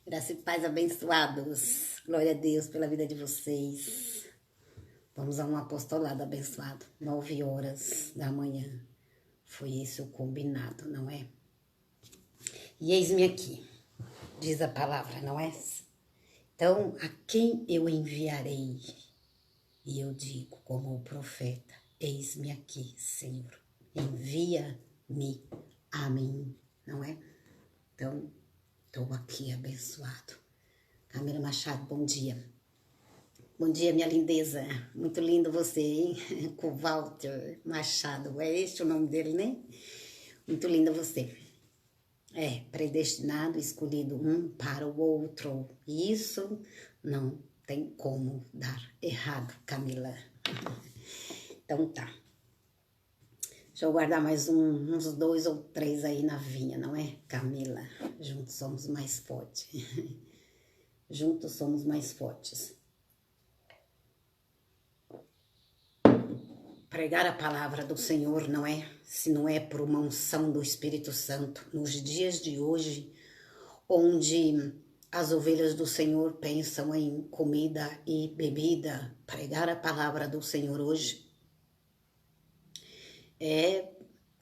Graça e paz abençoados. Glória a Deus pela vida de vocês. Vamos a um apostolado abençoado. 9 horas da manhã. Foi esse o combinado, não é? E eis-me aqui, diz a palavra, não é? Então, a quem eu enviarei? E eu digo, como o profeta, eis-me aqui, Senhor. Envia-me a mim, não é? Então, estou aqui abençoado. Camila Machado, bom dia. Bom dia, minha lindeza. Muito lindo você, hein? Com o Walter Machado. É este o nome dele, né? Muito linda você. É, predestinado, escolhido um para o outro. E isso não tem como dar errado, Camila. Então tá. Deixa eu guardar mais uns 2 ou 3 aí na vinha, não é, Camila? Juntos somos mais fortes. Juntos somos mais fortes. Pregar a palavra do Senhor, não é? Se não é por uma unção do Espírito Santo. Nos dias de hoje, onde as ovelhas do Senhor pensam em comida e bebida, pregar a palavra do Senhor hoje é,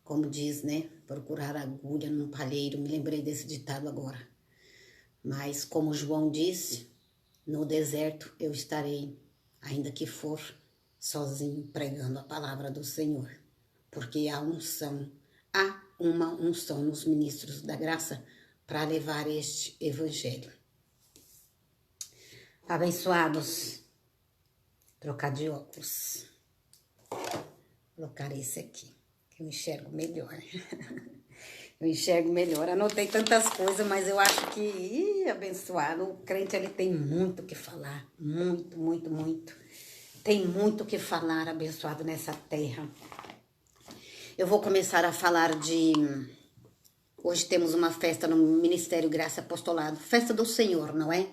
como diz, né? Procurar agulha num palheiro. Me lembrei desse ditado agora. Mas, como João disse, no deserto eu estarei, ainda que for sozinho, pregando a palavra do Senhor. Porque há uma unção nos ministros da graça para levar este evangelho. Abençoados, trocar de óculos. Colocar esse aqui, que eu enxergo melhor. Eu enxergo melhor. Anotei tantas coisas, mas eu acho que, abençoado, o crente ele tem muito o que falar. Muito, muito, muito. Tem muito o que falar, abençoado, nessa terra. Eu vou começar a falar de... Hoje temos uma festa no Ministério Graça Apostolado. Festa do Senhor, não é?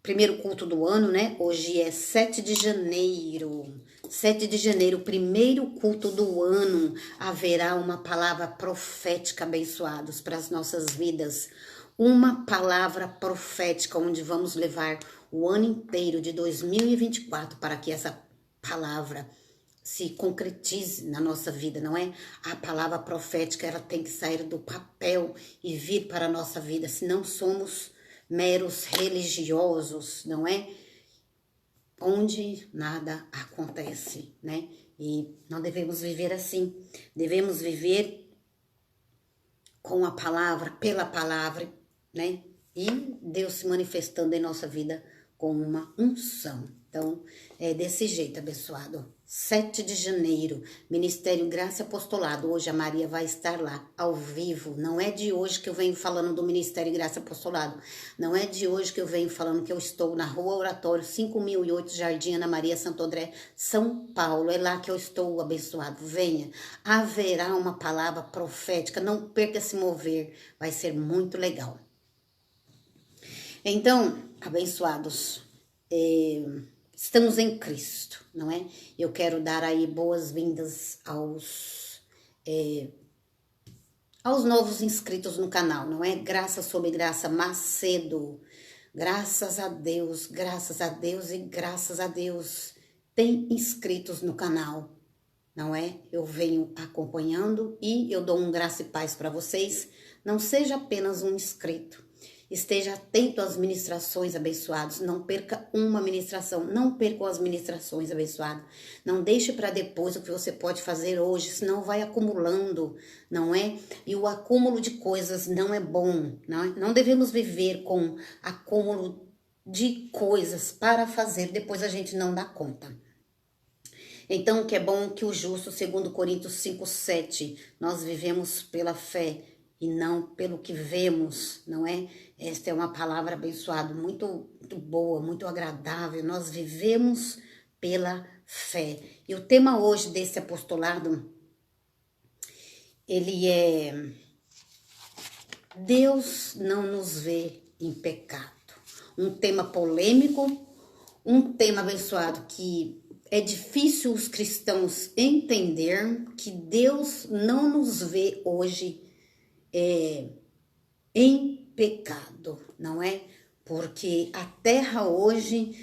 Primeiro culto do ano, né? Hoje é 7 de janeiro. 7 de janeiro, primeiro culto do ano. Haverá uma palavra profética, abençoados, para as nossas vidas. Uma palavra profética, onde vamos levar o ano inteiro de 2024 para que essa palavra se concretize na nossa vida, não é? A palavra profética, ela tem que sair do papel e vir para a nossa vida, se não somos meros religiosos, não é? Onde nada acontece, né? E não devemos viver assim. Devemos viver com a palavra, pela palavra, né? E Deus se manifestando em nossa vida com uma unção. Então, é desse jeito, abençoado. 7 de janeiro, Ministério Graça Apostolado. Hoje a Maria vai estar lá, ao vivo. Não é de hoje que eu venho falando do Ministério Graça Apostolado. Não é de hoje que eu venho falando que eu estou na Rua Oratório, 5008, Jardim Ana Maria, Santo André, São Paulo. É lá que eu estou, abençoado. Venha. Haverá uma palavra profética. Não perca se mover. Vai ser muito legal. Então, abençoados, estamos em Cristo, não é? Eu quero dar aí boas-vindas aos novos inscritos no canal, não é? Graça sobre Graça Macedo. Graças a Deus e graças a Deus. Tem inscritos no canal, não é? Eu venho acompanhando e eu dou um graça e paz para vocês. Não seja apenas um inscrito. Esteja atento às ministrações, abençoados. Não perca uma ministração. Não percam as ministrações, abençoado. Não deixe para depois o que você pode fazer hoje, senão vai acumulando, não é? E o acúmulo de coisas não é bom, não é? Não devemos viver com acúmulo de coisas para fazer, depois a gente não dá conta. Então, que é bom que o justo, segundo Coríntios 5:7, nós vivemos pela fé e não pelo que vemos, não é? Esta é uma palavra abençoada, muito, muito boa, muito agradável. Nós vivemos pela fé. E o tema hoje desse apostolado, ele é: Deus não nos vê em pecado. Um tema polêmico, um tema abençoado que é difícil os cristãos entender que Deus não nos vê hoje em pecado, não é? Porque a terra hoje,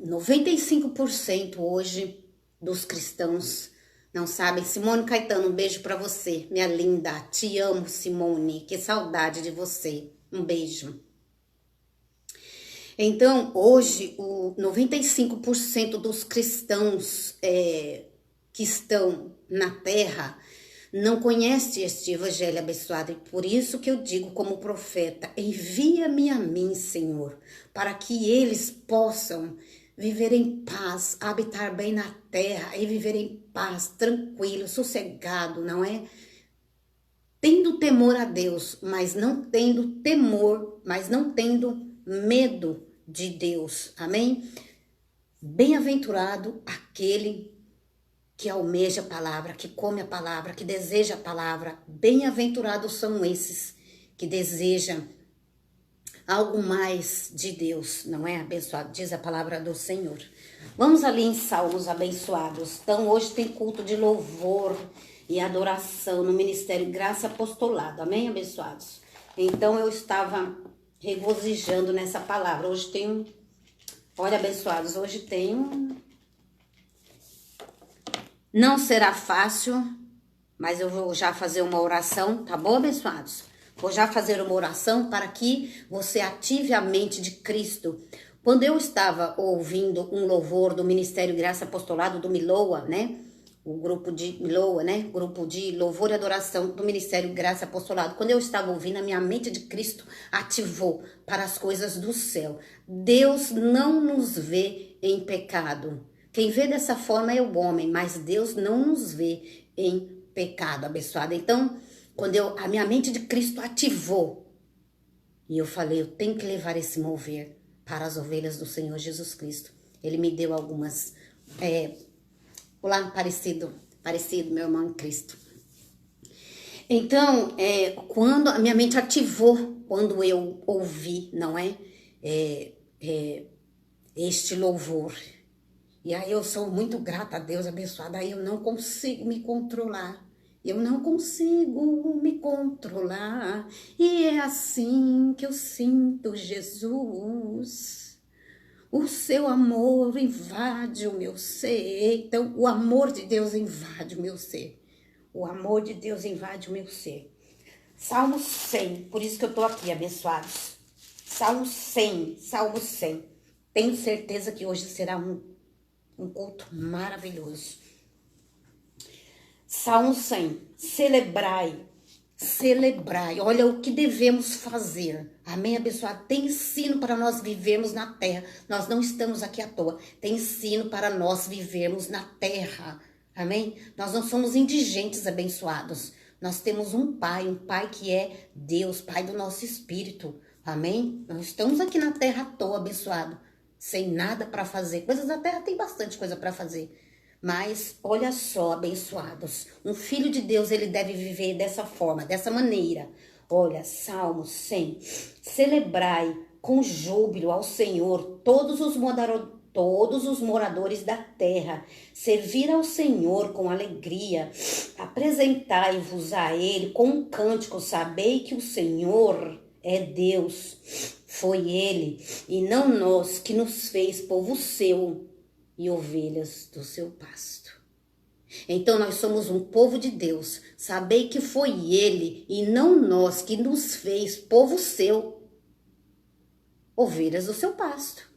95% hoje dos cristãos não sabem. Simone Caetano, um beijo pra você, minha linda. Te amo, Simone. Que saudade de você. Um beijo. Então, hoje, o 95% dos cristãos que estão na terra não conhece este evangelho abençoado. E por isso que eu digo como profeta, envia-me a mim, Senhor, para que eles possam viver em paz, habitar bem na terra e viver em paz, tranquilo, sossegado, não é? Tendo temor a Deus, mas não tendo temor, mas não tendo medo de Deus. Amém? Bem-aventurado aquele que almeja a palavra, que come a palavra, que deseja a palavra. Bem-aventurados são esses que desejam algo mais de Deus, não é? Abençoado, diz a palavra do Senhor. Vamos ali em Salmos abençoados. Então, hoje tem culto de louvor e adoração no Ministério Graça Apostolado. Amém, abençoados? Então, eu estava regozijando nessa palavra. Hoje tem olha, abençoados, hoje tem Não será fácil, mas eu vou já fazer uma oração, tá bom, abençoados? Vou já fazer uma oração para que você ative a mente de Cristo. Quando eu estava ouvindo um louvor do Ministério Graça Apostolado do Miloa, né? O grupo de Miloa, né? Grupo de louvor e adoração do Ministério Graça Apostolado. Quando eu estava ouvindo, a minha mente de Cristo ativou para as coisas do céu. Deus não nos vê em pecado. Quem vê dessa forma é o homem, mas Deus não nos vê em pecado, abençoado. Então, quando a minha mente de Cristo ativou, e eu falei, eu tenho que levar esse mover para as ovelhas do Senhor Jesus Cristo. Ele me deu algumas... Olá, parecido, meu irmão em Cristo. Então, quando a minha mente ativou, quando eu ouvi, não é? Este louvor. E aí eu sou muito grata a Deus, abençoada. Aí eu não consigo me controlar. Eu não consigo me controlar. E é assim que eu sinto Jesus. O seu amor invade o meu ser. Então, o amor de Deus invade o meu ser. O amor de Deus invade o meu ser. Salmo 100, por isso que eu tô aqui, abençoados. Salmo 100, Salmo 100. Tenho certeza que hoje será um culto maravilhoso. Salmo 100. Celebrai. Olha o que devemos fazer. Amém, abençoado? Tem ensino para nós vivermos na terra. Nós não estamos aqui à toa. Tem ensino para nós vivermos na terra. Amém? Nós não somos indigentes, abençoados. Nós temos um pai que é Deus, Pai do nosso espírito. Amém? Não estamos aqui na terra à toa, abençoado. Sem nada para fazer. Coisas da terra tem bastante coisa para fazer. Mas olha só, abençoados, um filho de Deus, ele deve viver dessa forma, dessa maneira. Olha, Salmo 100. Celebrai com júbilo ao Senhor todos os moradores da terra. Servir ao Senhor com alegria. Apresentai-vos a Ele com um cântico. Sabei que o Senhor é Deus. Foi Ele e não nós que nos fez povo seu e ovelhas do seu pasto. Então nós somos um povo de Deus. Sabei que foi Ele e não nós que nos fez povo seu, ovelhas do seu pasto.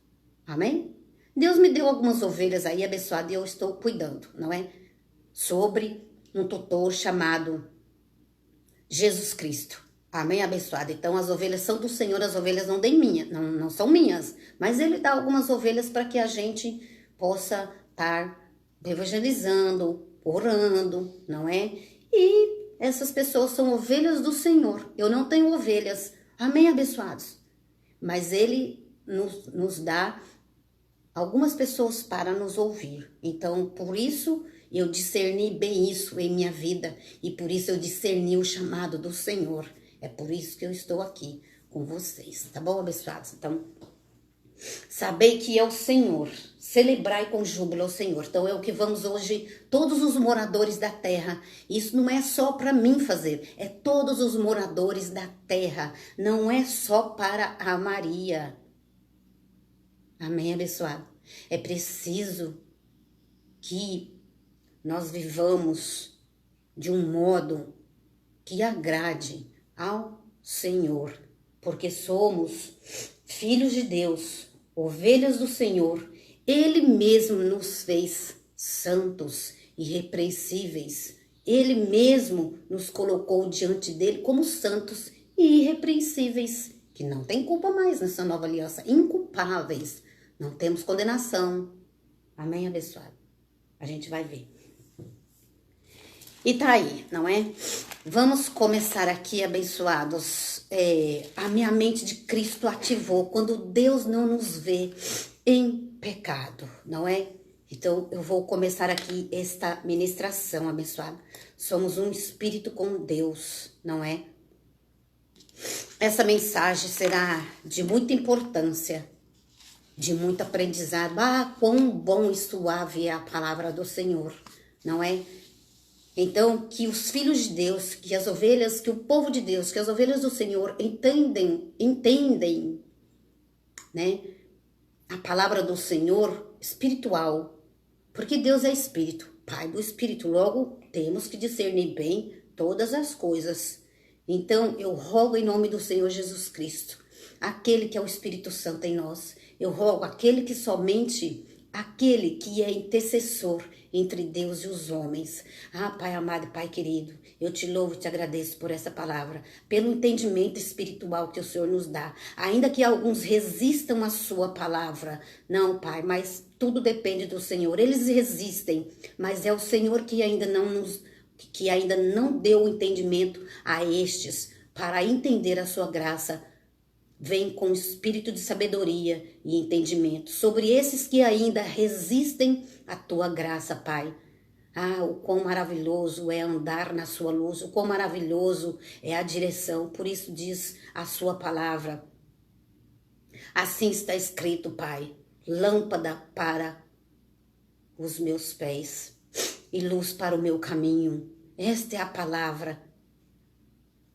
Amém? Deus me deu algumas ovelhas aí, abençoado, e eu estou cuidando, não é? Sobre um tutor chamado Jesus Cristo. Amém, abençoado? Então as ovelhas são do Senhor, as ovelhas não são minhas. Mas Ele dá algumas ovelhas para que a gente possa estar evangelizando, orando, não é? E essas pessoas são ovelhas do Senhor. Eu não tenho ovelhas. Amém, abençoados? Mas Ele nos dá algumas pessoas para nos ouvir. Então, por isso, eu discerni bem isso em minha vida. E por isso eu discerni o chamado do Senhor. É por isso que eu estou aqui com vocês. Tá bom, abençoados? Então, Sabei que é o Senhor. Celebrai com júbilo ao Senhor. Então é o que vamos hoje, todos os moradores da terra. Isso não é só para mim fazer, é todos os moradores da terra. Não é só para a Maria. Amém, abençoado? É preciso que nós vivamos de um modo que agrade ao Senhor, porque somos filhos de Deus, ovelhas do Senhor. Ele mesmo nos fez santos, irrepreensíveis. Ele mesmo nos colocou diante dele como santos e irrepreensíveis, que não tem culpa mais nessa nova aliança, inculpáveis. Não temos condenação. Amém, abençoado? A gente vai ver. E tá aí, não é? Vamos começar aqui, abençoados. A minha mente de Cristo ativou quando Deus não nos vê em pecado, não é? Então, eu vou começar aqui esta ministração, abençoado. Somos um espírito com Deus, não é? Essa mensagem será de muita importância, de muito aprendizado. Ah, quão bom e suave é a palavra do Senhor, não é? Então, que os filhos de Deus, que as ovelhas, que o povo de Deus, que as ovelhas do Senhor entendem, né? A palavra do Senhor espiritual, porque Deus é espírito, Pai do Espírito, logo temos que discernir bem todas as coisas. Então eu rogo em nome do Senhor Jesus Cristo, aquele que é o Espírito Santo em nós, eu rogo aquele que é intercessor entre Deus e os homens. Ah, Pai amado e Pai querido, eu te louvo e te agradeço por essa palavra, pelo entendimento espiritual que o Senhor nos dá. Ainda que alguns resistam à sua palavra, não, Pai, mas tudo depende do Senhor. Eles resistem, mas é o Senhor que ainda não deu o entendimento a estes para entender a sua graça. Vem com espírito de sabedoria e entendimento sobre esses que ainda resistem à tua graça, Pai. Ah, o quão maravilhoso é andar na sua luz, o quão maravilhoso é a direção. Por isso diz a sua palavra. Assim está escrito, Pai, lâmpada para os meus pés e luz para o meu caminho. Esta é a palavra.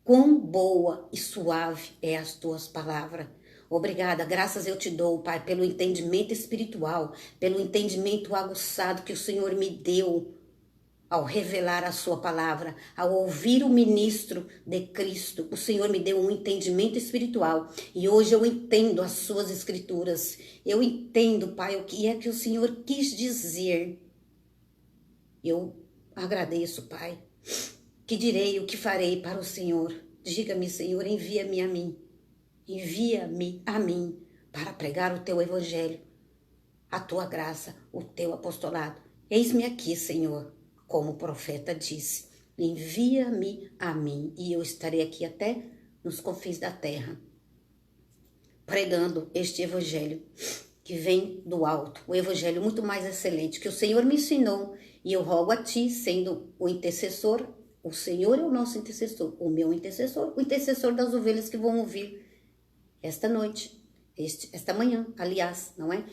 Quão boa e suave é as tuas palavras. Obrigada, graças eu te dou, Pai, pelo entendimento espiritual, pelo entendimento aguçado que o Senhor me deu ao revelar a sua palavra, ao ouvir o ministro de Cristo. O Senhor me deu um entendimento espiritual e hoje eu entendo as suas escrituras. Eu entendo, Pai, o que é que o Senhor quis dizer. Eu agradeço, Pai. Que direi, o que farei para o Senhor? Diga-me, Senhor, envia-me a mim. Envia-me a mim para pregar o teu evangelho, a tua graça, o teu apostolado. Eis-me aqui, Senhor, como o profeta disse. Envia-me a mim e eu estarei aqui até nos confins da terra, pregando este evangelho que vem do alto, o evangelho muito mais excelente que o Senhor me ensinou. E eu rogo a ti, sendo o intercessor. O Senhor é o nosso intercessor, o meu intercessor, o intercessor das ovelhas que vão ouvir esta noite, esta manhã, aliás, não é?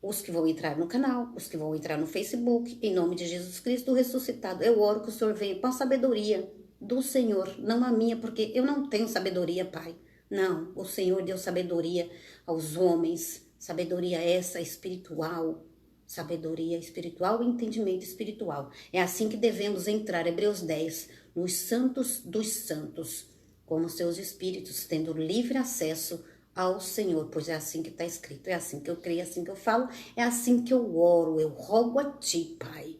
Os que vão entrar no canal, os que vão entrar no Facebook, em nome de Jesus Cristo ressuscitado. Eu oro que o Senhor venha com a sabedoria do Senhor, não a minha, porque eu não tenho sabedoria, Pai. Não, o Senhor deu sabedoria aos homens, sabedoria essa espiritual, sabedoria espiritual e entendimento espiritual. É assim que devemos entrar, Hebreus 10, nos santos dos santos, como seus espíritos, tendo livre acesso ao Senhor, pois é assim que está escrito, é assim que eu creio, é assim que eu falo, é assim que eu oro, eu rogo a ti, Pai,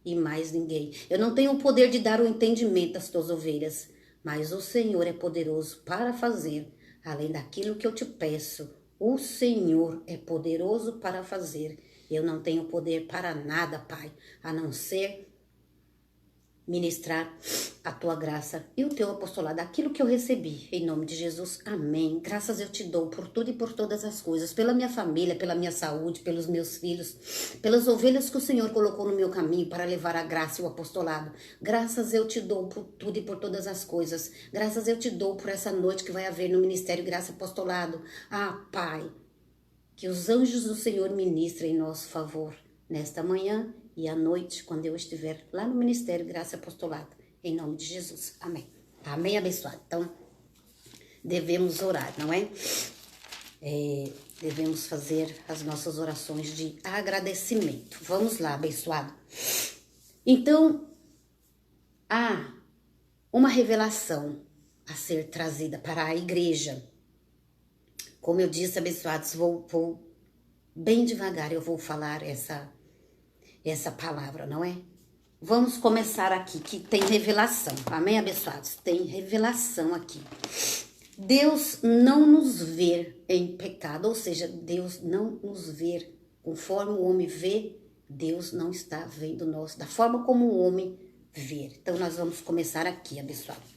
e mais ninguém. Eu não tenho o poder de dar o entendimento às tuas ovelhas, mas o Senhor é poderoso para fazer, além daquilo que eu te peço, o Senhor é poderoso para fazer. Eu não tenho poder para nada, Pai, a não ser ministrar a tua graça e o teu apostolado, aquilo que eu recebi, em nome de Jesus, amém. Graças eu te dou por tudo e por todas as coisas, pela minha família, pela minha saúde, pelos meus filhos, pelas ovelhas que o Senhor colocou no meu caminho para levar a graça e o apostolado. Graças eu te dou por tudo e por todas as coisas. Graças eu te dou por essa noite que vai haver no Ministério Graça e Apostolado. Ah, Pai, Que os anjos do Senhor ministrem em nosso favor nesta manhã e à noite, quando eu estiver lá no Ministério Graça e Apostolado. Em nome de Jesus. Amém. Amém, abençoado. Então, devemos orar, não é? Devemos fazer as nossas orações de agradecimento. Vamos lá, abençoado. Então, há uma revelação a ser trazida para a igreja. Como eu disse, abençoados, vou bem devagar, eu vou falar essa palavra, não é? Vamos começar aqui, que tem revelação. Amém, abençoados? Tem revelação aqui. Deus não nos vê em pecado, ou seja, Deus não nos vê conforme o homem vê, Deus não está vendo nós da forma como o homem vê. Então, nós vamos começar aqui, abençoado.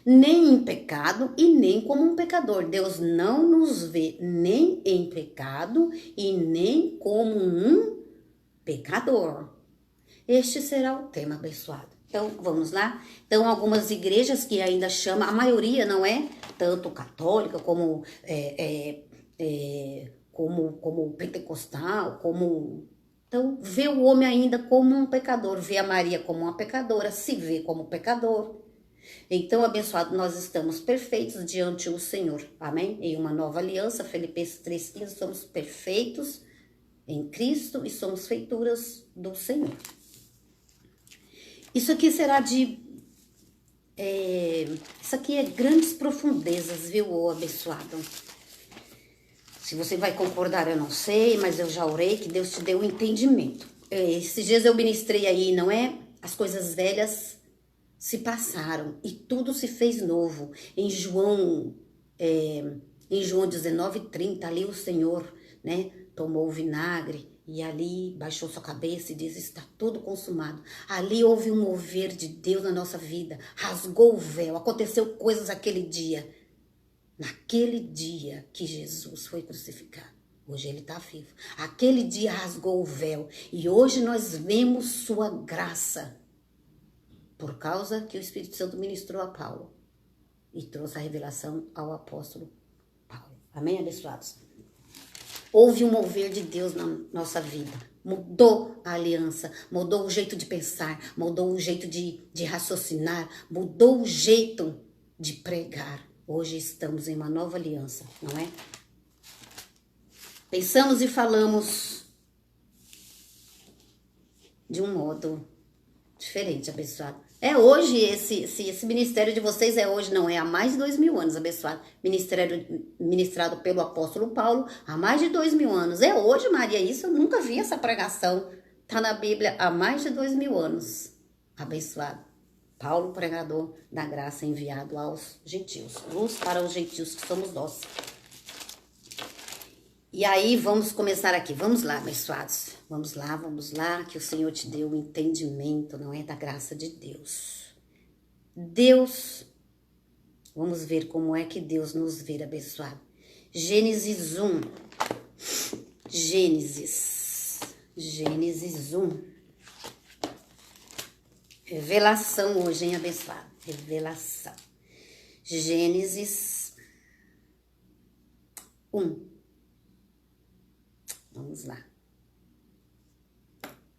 Nem em pecado e nem como um pecador. Deus não nos vê nem em pecado e nem como um pecador. Este será o tema, abençoado. Então, vamos lá? Então, algumas igrejas que ainda chamam, a maioria não é tanto católica como como pentecostal, como... Então, vê o homem ainda como um pecador, vê a Maria como uma pecadora, se vê como pecador. Então, abençoado, nós estamos perfeitos diante do Senhor, amém? Em uma nova aliança, Filipenses 3,15, somos perfeitos em Cristo e somos feituras do Senhor. Isso aqui será isso aqui é grandes profundezas, viu, abençoado? Se você vai concordar, eu não sei, mas eu já orei que Deus te dê o entendimento. Esses dias eu ministrei aí, não é? As coisas velhas se passaram e tudo se fez novo. Em João 19:30, ali o Senhor, né, tomou o vinagre e ali baixou sua cabeça e diz, está tudo consumado. Ali houve um mover de Deus na nossa vida, rasgou o véu, aconteceu coisas aquele dia. Naquele dia que Jesus foi crucificado, hoje ele está vivo. Aquele dia rasgou o véu e hoje nós vemos sua graça. Por causa que o Espírito Santo ministrou a Paulo e trouxe a revelação ao apóstolo Paulo. Amém, abençoados? Houve um mover de Deus na nossa vida. Mudou a aliança, mudou o jeito de pensar, mudou o jeito de raciocinar, mudou o jeito de pregar. Hoje estamos em uma nova aliança, não é? Pensamos e falamos de um modo diferente, abençoado. É hoje, esse ministério de vocês é hoje, não é há mais de 2000 anos, abençoado. Ministério ministrado pelo apóstolo Paulo há mais de 2000 anos. É hoje, Maria, isso eu nunca vi essa pregação. Está na Bíblia há mais de 2000 anos, abençoado. Paulo, pregador da graça, enviado aos gentios. Luz para os gentios que somos nós. E aí, vamos começar aqui. Vamos lá, abençoados. Vamos lá, que o Senhor te dê o entendimento, não é? Da graça de Deus. Deus, vamos ver como é que Deus nos vê, abençoado. Gênesis 1. Gênesis 1. Revelação hoje, hein, abençoado? Revelação. Gênesis 1. Vamos lá.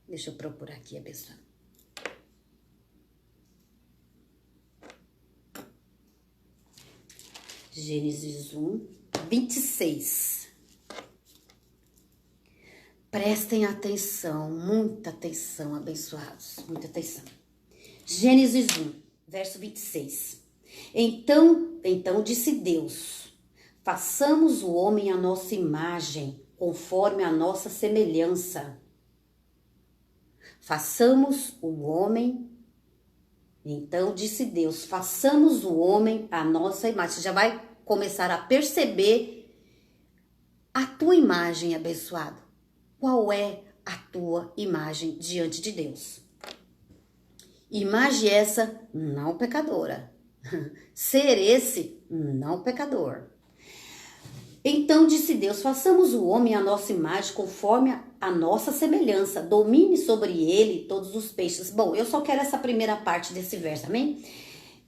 Deixa eu procurar aqui, abençoado. Gênesis 1, 26. Prestem atenção, muita atenção, abençoados, muita atenção. Gênesis 1, verso 26. Então disse Deus, façamos o homem à nossa imagem, conforme a nossa semelhança. Façamos o homem. Então disse Deus, façamos o homem à nossa imagem. Você já vai começar a perceber a tua imagem, abençoado. Qual é a tua imagem diante de Deus? Imagem essa não pecadora. Ser esse não pecador. Então disse Deus, façamos o homem à nossa imagem, conforme a nossa semelhança. Domine sobre ele todos os peixes. Bom, eu só quero essa primeira parte desse verso, amém?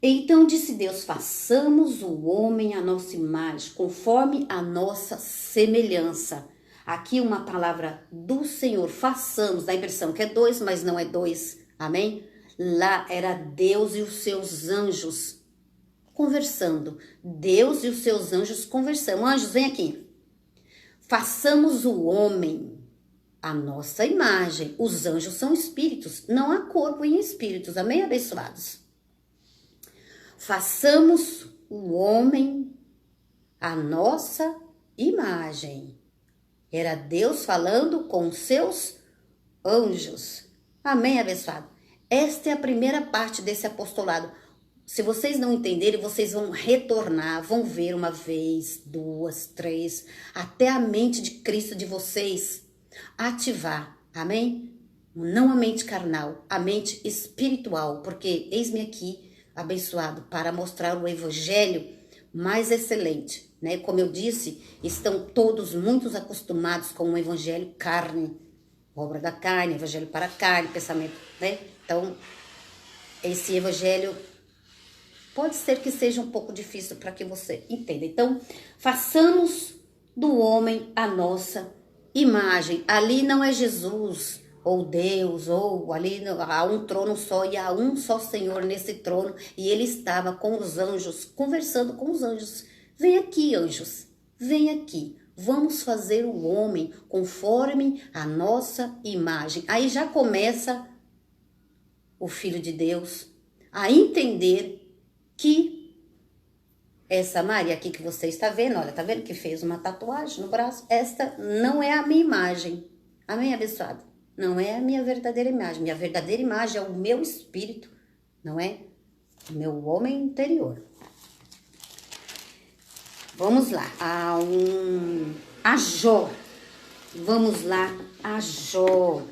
Então disse Deus, façamos o homem à nossa imagem, conforme a nossa semelhança. Aqui uma palavra do Senhor, façamos, dá a impressão que é dois, mas não é dois, amém? Lá era Deus e os seus anjos conversando. Deus e os seus anjos conversando. Anjos, vem aqui. Façamos o homem à nossa imagem. Os anjos são espíritos, não há corpo em espíritos, amém, abençoados? Façamos o homem à nossa imagem. Era Deus falando com seus anjos. Amém, abençoado? Esta é a primeira parte desse apostolado. Se vocês não entenderem, vocês vão retornar, vão ver uma vez, duas, três, até a mente de Cristo de vocês ativar. Amém? Não a mente carnal, a mente espiritual. Porque eis-me aqui, abençoado, para mostrar o evangelho mais excelente, né? Como eu disse, estão todos muito acostumados com o evangelho carne, obra da carne, evangelho para a carne, pensamento, né? Então, esse evangelho pode ser que seja um pouco difícil para que você entenda. Então, façamos do homem a nossa imagem. Ali não é Jesus ou Deus, ou ali há um trono só e há um só Senhor nesse trono, e ele estava com os anjos, conversando com os anjos. Vem aqui, anjos, vem aqui. Vamos fazer o homem conforme a nossa imagem. Aí já começa o Filho de Deus a entender que essa Maria aqui que você está vendo, olha, tá vendo que fez uma tatuagem no braço? Esta não é a minha imagem. Amém, abençoado? Não é a minha verdadeira imagem. Minha verdadeira imagem é o meu espírito, não é? O meu homem interior. Vamos lá. A Jó. Vamos lá, a Jó.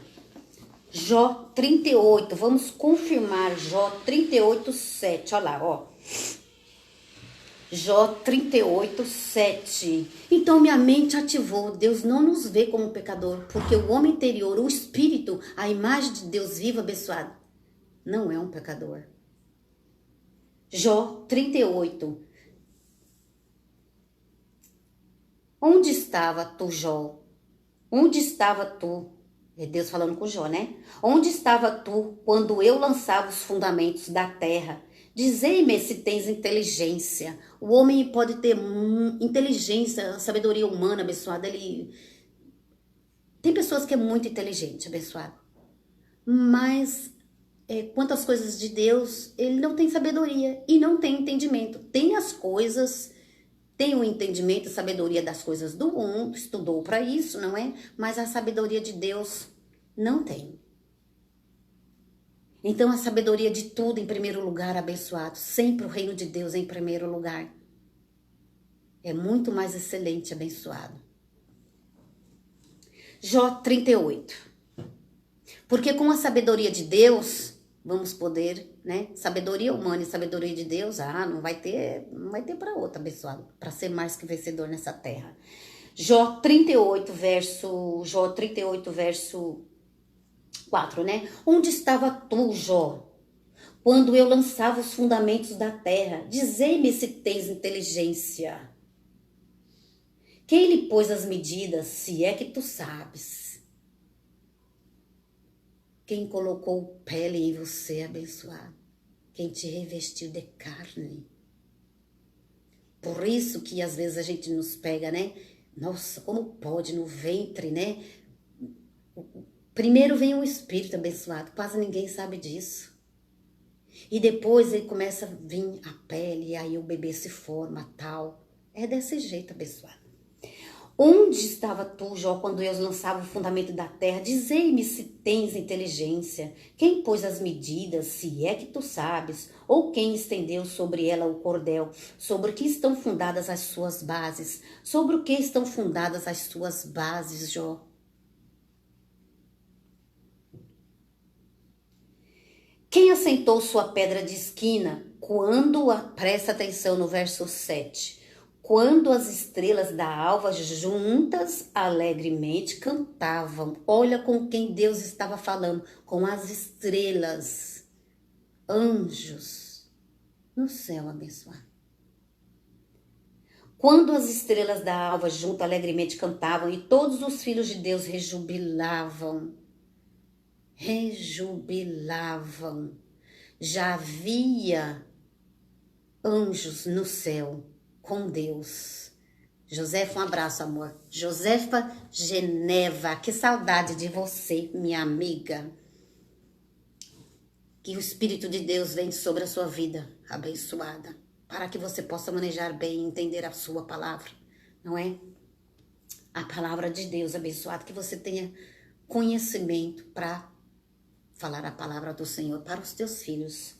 Jó 38. Vamos confirmar Jó 38, 7. Olha lá, ó. Jó 38, 7. Então minha mente ativou. Deus não nos vê como pecador, porque o homem interior, o espírito, a imagem de Deus vivo, abençoado, não é um pecador. Jó 38. Onde estava tu, Jó? Onde estava tu? É Deus falando com Jó, né? Onde estava tu quando eu lançava os fundamentos da terra? Dizei-me se tens inteligência. O homem pode ter inteligência, sabedoria humana, abençoada. Tem pessoas que é muito inteligente, abençoado. Mas quanto às coisas de Deus, ele não tem sabedoria e não tem entendimento. Tem as coisas, tem o entendimento e sabedoria das coisas do mundo, estudou para isso, não é? Mas a sabedoria de Deus não tem. Então, a sabedoria de tudo em primeiro lugar, abençoado. Sempre o reino de Deus em primeiro lugar. É muito mais excelente, abençoado. Jó 38. Porque com a sabedoria de Deus, vamos poder, né? Sabedoria humana e sabedoria de Deus, não vai ter para outra, abençoado. Para ser mais que vencedor nessa terra. Jó 38, verso 4, né? Onde estava tu, Jó, quando eu lançava os fundamentos da terra? Dizei-me se tens inteligência. Quem lhe pôs as medidas, se é que tu sabes? Quem colocou pele em você, abençoado? Quem te revestiu de carne? Por isso que às vezes a gente nos pega, né? Nossa, como pode no ventre, né? Primeiro vem o espírito abençoado, quase ninguém sabe disso. E depois ele começa a vir a pele, e aí o bebê se forma, tal. É desse jeito, abençoado. Onde estava tu, Jó, quando eu lançava o fundamento da terra? Dizei-me se tens inteligência. Quem pôs as medidas, se é que tu sabes? Ou quem estendeu sobre ela o cordel? Sobre o que estão fundadas as suas bases? Sobre o que estão fundadas as suas bases, Jó? Quem assentou sua pedra de esquina? Presta atenção no verso 7. Quando as estrelas da alva juntas alegremente cantavam. Olha com quem Deus estava falando. Com as estrelas. Anjos. no céu abençoado. Quando as estrelas da alva junto alegremente cantavam e todos os filhos de Deus rejubilavam, já havia anjos no céu com Deus. Josefa, um abraço, amor. Josefa Geneva, que saudade de você, minha amiga. Que o Espírito de Deus venha sobre a sua vida, abençoada, para que você possa manejar bem e entender a sua palavra, não é? A palavra de Deus, abençoada, que você tenha conhecimento para falar a palavra do Senhor para os teus filhos,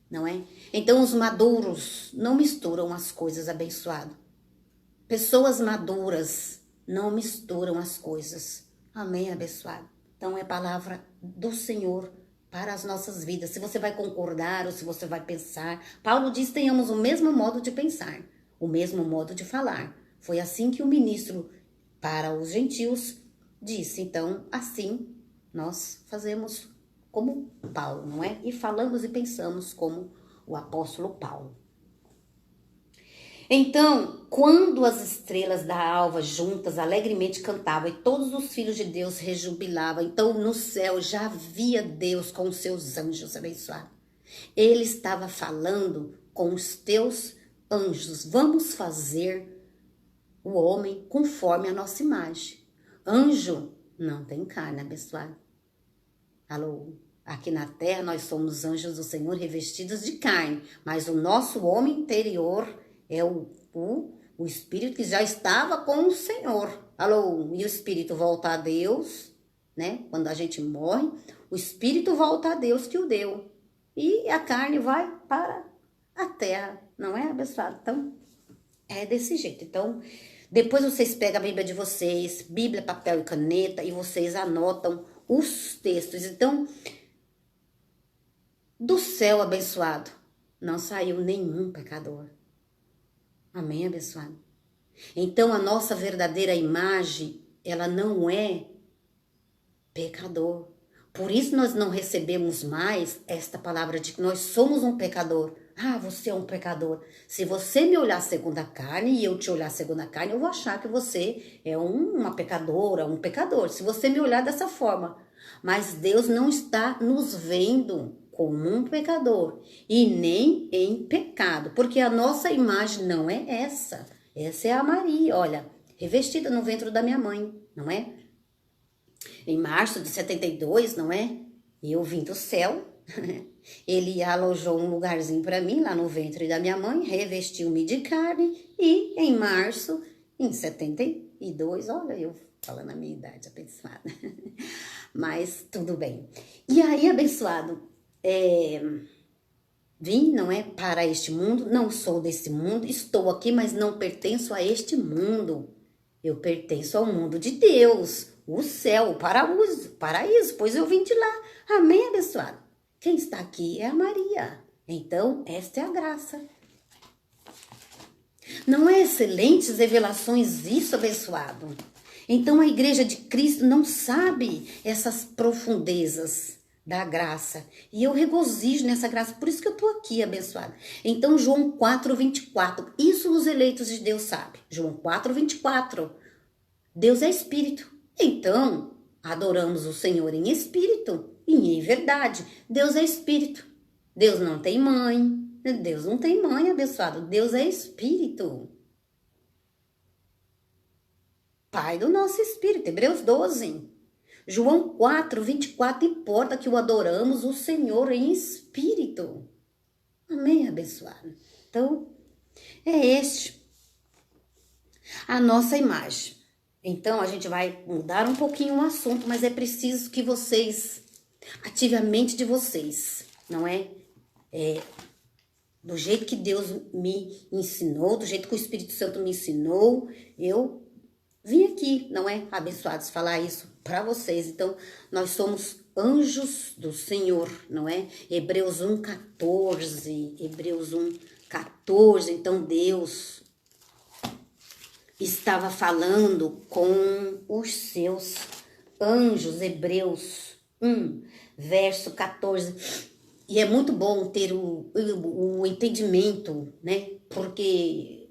não é? Então os maduros não misturam as coisas, abençoado. Pessoas maduras não misturam as coisas. Amém, abençoado? Então é palavra do Senhor para as nossas vidas. Se você vai concordar ou se você vai pensar. Paulo diz: tenhamos o mesmo modo de pensar, o mesmo modo de falar. Foi assim que o ministro para os gentios disse. Então, assim nós fazemos como Paulo, não é? E falamos e pensamos como o apóstolo Paulo. Então, quando as estrelas da alva juntas alegremente cantavam e todos os filhos de Deus rejubilavam, então no céu já havia Deus com os seus anjos abençoados. Ele estava falando com os teus anjos: vamos fazer o homem conforme a nossa imagem. Anjo não tem carne, abençoado. Alô? Aqui na terra nós somos anjos do Senhor revestidos de carne, mas o nosso homem interior é o espírito que já estava com o Senhor. Alô? E o espírito volta a Deus, né? Quando a gente morre, o espírito volta a Deus que o deu. E a carne vai para a terra, não é, abençoado? Então, é desse jeito. Então, depois vocês pegam a Bíblia de vocês, Bíblia, papel e caneta, e vocês anotam os textos. Então, do céu abençoado não saiu nenhum pecador. Amém, abençoado? Então, a nossa verdadeira imagem, ela não é pecador. Por isso nós não recebemos mais esta palavra de que nós somos um pecador. Ah, você é um pecador. Se você me olhar segundo a carne e eu te olhar segundo a carne, eu vou achar que você é uma pecadora, um pecador. Se você me olhar dessa forma. Mas Deus não está nos vendo como um pecador e nem em pecado, porque a nossa imagem não é essa. Essa é a Maria, olha, revestida no ventre da minha mãe, não é? Em março de 72, não é? Eu vim do céu, ele alojou um lugarzinho para mim lá no ventre da minha mãe, revestiu-me de carne e em março, em 72, olha eu falando a minha idade, abençoada, mas tudo bem. E aí, abençoado, vim, não é, para este mundo, não sou desse mundo, estou aqui, mas não pertenço a este mundo. Eu pertenço ao mundo de Deus, o céu, o paraíso, pois eu vim de lá. Amém, abençoado? Quem está aqui é a Maria. Então, esta é a graça. Não é excelentes revelações isso, abençoado? Então, a igreja de Cristo não sabe essas profundezas da graça. E eu regozijo nessa graça. Por isso que eu estou aqui, abençoada. Então, João 4:24. Isso os eleitos de Deus sabem. João 4:24. Deus é espírito. Então, adoramos o Senhor em espírito e em verdade. Deus é espírito. Deus não tem mãe. Deus não tem mãe, abençoado. Deus é espírito. Pai do nosso espírito. Hebreus 12. João 4:24, importa que o adoramos o Senhor em espírito. Amém, abençoado? Então, é este a nossa imagem. Então, a gente vai mudar um pouquinho o assunto, mas é preciso que vocês ativem a mente de vocês, não é? Do jeito que Deus me ensinou, do jeito que o Espírito Santo me ensinou, eu vim aqui, não é, abençoados, falar isso para vocês. Então, nós somos anjos do Senhor, não é? Hebreus 1:14, Hebreus 1:14. Então, Deus estava falando com os seus anjos. Hebreus 1, verso 14. E é muito bom ter o entendimento, né? Porque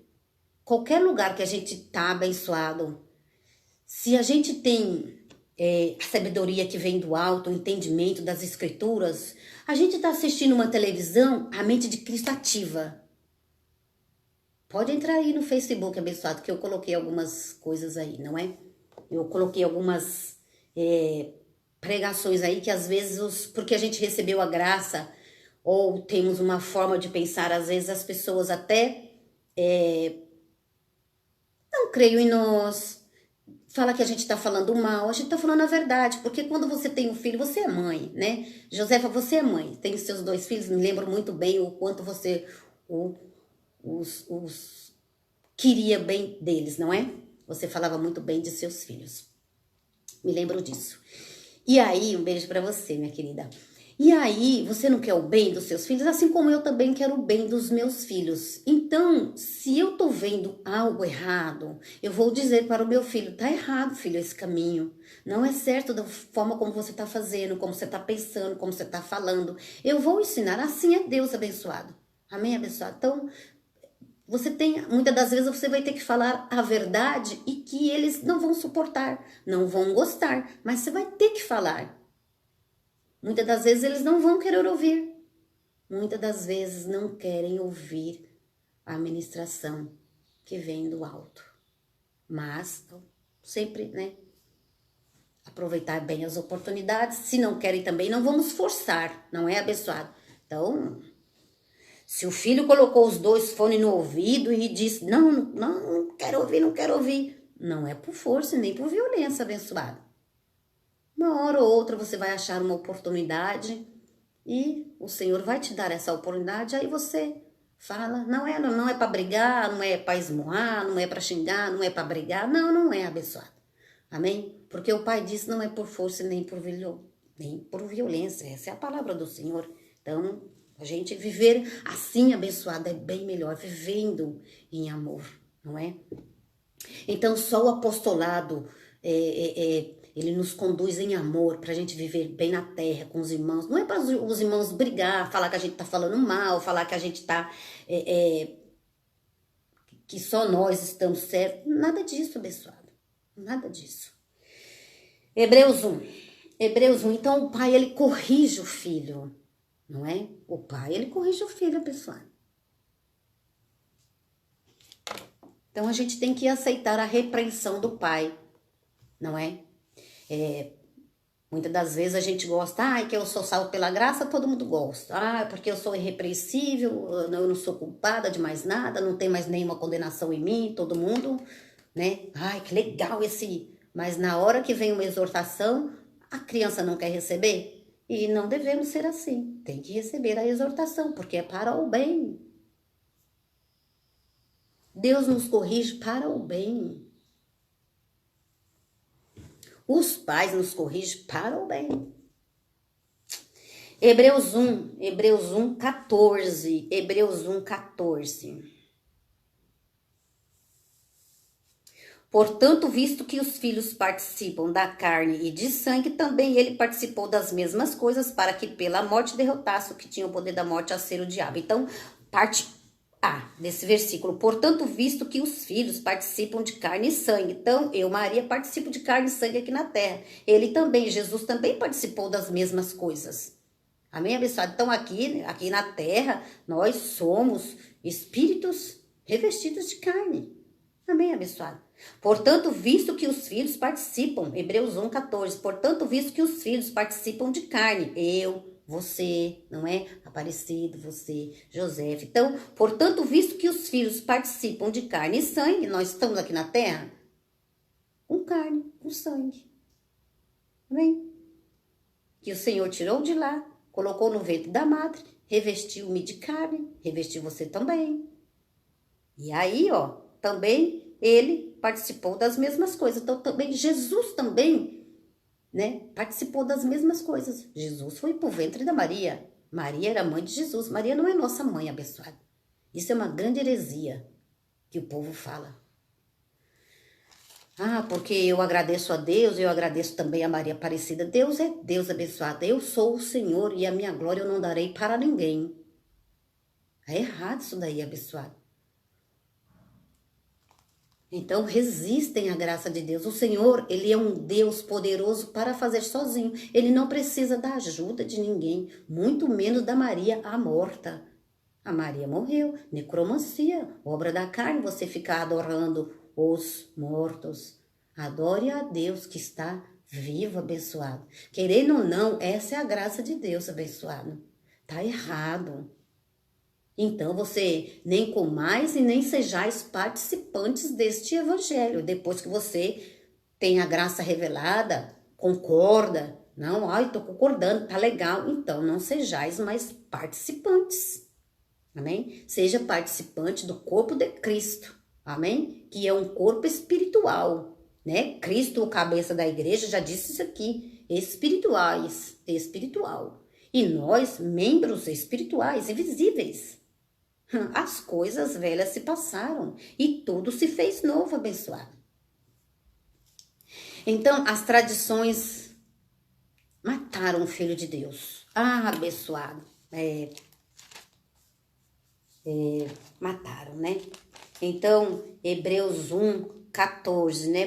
qualquer lugar que a gente tá abençoado, se a gente tem a sabedoria que vem do alto, o entendimento das escrituras, a gente tá assistindo uma televisão, a mente de Cristo ativa. Pode entrar aí no Facebook, abençoado, que eu coloquei algumas coisas aí, não é? Eu coloquei algumas pregações aí que às vezes, porque a gente recebeu a graça, ou temos uma forma de pensar, às vezes as pessoas até não creio em nós, fala que a gente tá falando mal, a gente tá falando a verdade, porque quando você tem um filho, você é mãe, né? Josefa, você é mãe, tem seus 2 filhos, me lembro muito bem o quanto você os queria bem deles, não é? Você falava muito bem de seus filhos. Me lembro disso. E aí, um beijo pra você, minha querida. E aí, você não quer o bem dos seus filhos, assim como eu também quero o bem dos meus filhos. Então, se eu tô vendo algo errado, eu vou dizer para o meu filho, tá errado, filho, esse caminho. Não é certo da forma como você tá fazendo, como você tá pensando, como você tá falando. Eu vou ensinar, assim é Deus abençoado. Amém, abençoado? Então, você tem, muitas das vezes você vai ter que falar a verdade e que eles não vão suportar, não vão gostar, mas você vai ter que falar. Muitas das vezes eles não vão querer ouvir. Muitas das vezes não querem ouvir a ministração que vem do alto. Mas sempre, né, aproveitar bem as oportunidades. Se não querem também, não vamos forçar, não é, abençoado? Então, se o filho colocou os 2 fones no ouvido e disse, não quero ouvir, não quero ouvir. Não é por força nem por violência, abençoado. Uma hora ou outra você vai achar uma oportunidade e o Senhor vai te dar essa oportunidade, aí você fala, não é para brigar, não é para esmoar, não é para xingar, não é para brigar, não é, abençoado. Amém? Porque o Pai disse, não é por força nem por violência, essa é a palavra do Senhor. Então, a gente viver assim, abençoado, é bem melhor, vivendo em amor, não é? Então, só o apostolado, ele nos conduz em amor para a gente viver bem na terra com os irmãos. Não é para os irmãos brigar, falar que a gente está falando mal, falar que a gente está... que só nós estamos certos. Nada disso, abençoado. Nada disso. Hebreus 1. Hebreus 1. Então, o pai, ele corrige o filho. Não é? O pai, ele corrige o filho, abençoado. Então, a gente tem que aceitar a repreensão do pai. Não é? Muitas das vezes a gente gosta, que eu sou salvo pela graça, todo mundo gosta. Porque eu sou irrepreensível, eu não sou culpada de mais nada, não tem mais nenhuma condenação em mim, todo mundo, né? Que legal esse... Mas na hora que vem uma exortação, a criança não quer receber? E não devemos ser assim. Tem que receber a exortação, porque é para o bem. Deus nos corrige para o bem. Os pais nos corrigem para o bem. Hebreus 1, 14. Hebreus 1, 14. Portanto, visto que os filhos participam da carne e de sangue, também ele participou das mesmas coisas, para que pela morte derrotasse o que tinha o poder da morte, a ser o diabo. Então, parte A desse versículo. Portanto, visto que os filhos participam de carne e sangue. Então, eu, Maria, participo de carne e sangue aqui na terra. Ele também, Jesus também participou das mesmas coisas. Amém, abençoado? Então, aqui na terra, nós somos espíritos revestidos de carne. Amém, abençoado? Portanto, visto que os filhos participam, Hebreus 1, 14, portanto, visto que os filhos participam de carne, eu, você, não é? Aparecido, você, José. Então, portanto, visto que os filhos participam de carne e sangue, nós estamos aqui na terra com carne, com sangue. Amém? Que o Senhor tirou de lá, colocou no ventre da madre, revestiu-me de carne, revestiu você também. E aí, também ele participou das mesmas coisas. Então, também, Jesus também, né, participou das mesmas coisas. Jesus foi pro ventre da Maria. Maria era mãe de Jesus. Maria não é nossa mãe, abençoada. Isso é uma grande heresia que o povo fala. Ah, porque eu agradeço a Deus, eu agradeço também a Maria Aparecida. Deus é Deus abençoado. Eu sou o Senhor e a minha glória eu não darei para ninguém. É errado isso daí, abençoado. Então, resistem à graça de Deus. O Senhor, Ele é um Deus poderoso para fazer sozinho. Ele não precisa da ajuda de ninguém, muito menos da Maria a morta. A Maria morreu, necromancia, obra da carne, você ficar adorando os mortos. Adore a Deus que está vivo, abençoado. Querendo ou não, essa é a graça de Deus, abençoado. Tá errado. Então você nem comais e nem sejais participantes deste evangelho. Depois que você tem a graça revelada, concorda. Não, ai, tô concordando, tá legal. Então não sejais mais participantes. Amém? Seja participante do corpo de Cristo. Amém? Que é um corpo espiritual, né? Cristo, o cabeça da igreja, já disse isso aqui. Espiritual. E nós, membros espirituais e visíveis. As coisas velhas se passaram e tudo se fez novo, abençoado. Então, as tradições mataram o Filho de Deus. Ah, abençoado. Mataram, né? Então, Hebreus 1:14, né?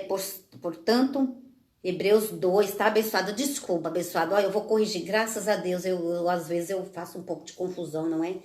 Portanto, Hebreus 2, tá, abençoado? Desculpa, abençoado. Olha, eu vou corrigir, graças a Deus. Às vezes eu faço um pouco de confusão, não é?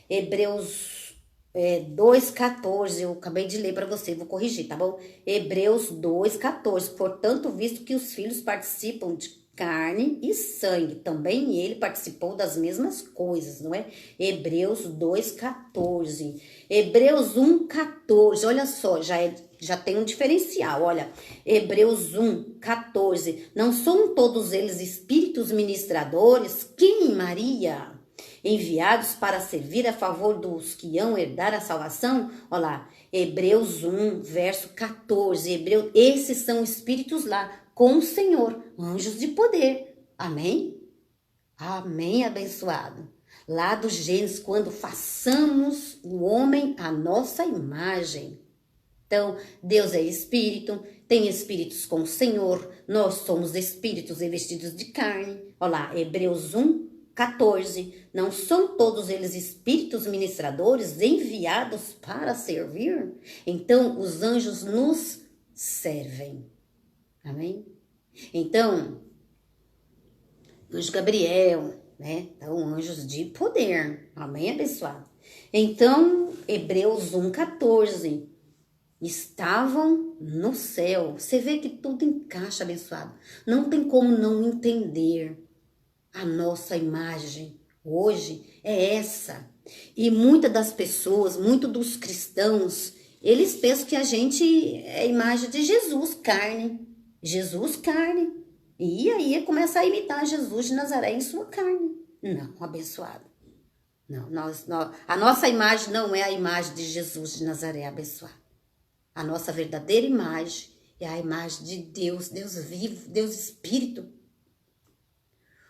Hebreus 2:14, eu acabei de ler para você, vou corrigir, tá bom? Hebreus 2:14, portanto, visto que os filhos participam de carne e sangue, também ele participou das mesmas coisas, não é? Hebreus 2:14, Hebreus 1:14, olha só, já tem um diferencial, olha, Hebreus 1:14, não são todos eles espíritos ministradores? Quem, Maria? Enviados para servir a favor dos que hão herdar a salvação? Olha lá, Hebreus 1:14, esses são espíritos lá, com o Senhor, anjos de poder, amém? Amém, abençoado. Lá do Gênesis, quando façamos o homem à nossa imagem. Então, Deus é espírito, tem espíritos com o Senhor, nós somos espíritos revestidos de carne. Olha lá, Hebreus 1:14, não são todos eles espíritos ministradores enviados para servir? Então, os anjos nos servem. Amém? Então, anjo Gabriel, né? Então, anjos de poder. Amém, abençoado? Então, Hebreus 1:14, estavam no céu. Você vê que tudo encaixa, abençoado. Não tem como não entender. A nossa imagem hoje é essa. E muitas das pessoas, muitos dos cristãos, eles pensam que a gente é a imagem de Jesus, carne. Jesus, carne. E aí começa a imitar Jesus de Nazaré em sua carne. Não, abençoado. Não, a nossa imagem não é a imagem de Jesus de Nazaré, abençoado. A nossa verdadeira imagem é a imagem de Deus, Deus vivo, Deus Espírito.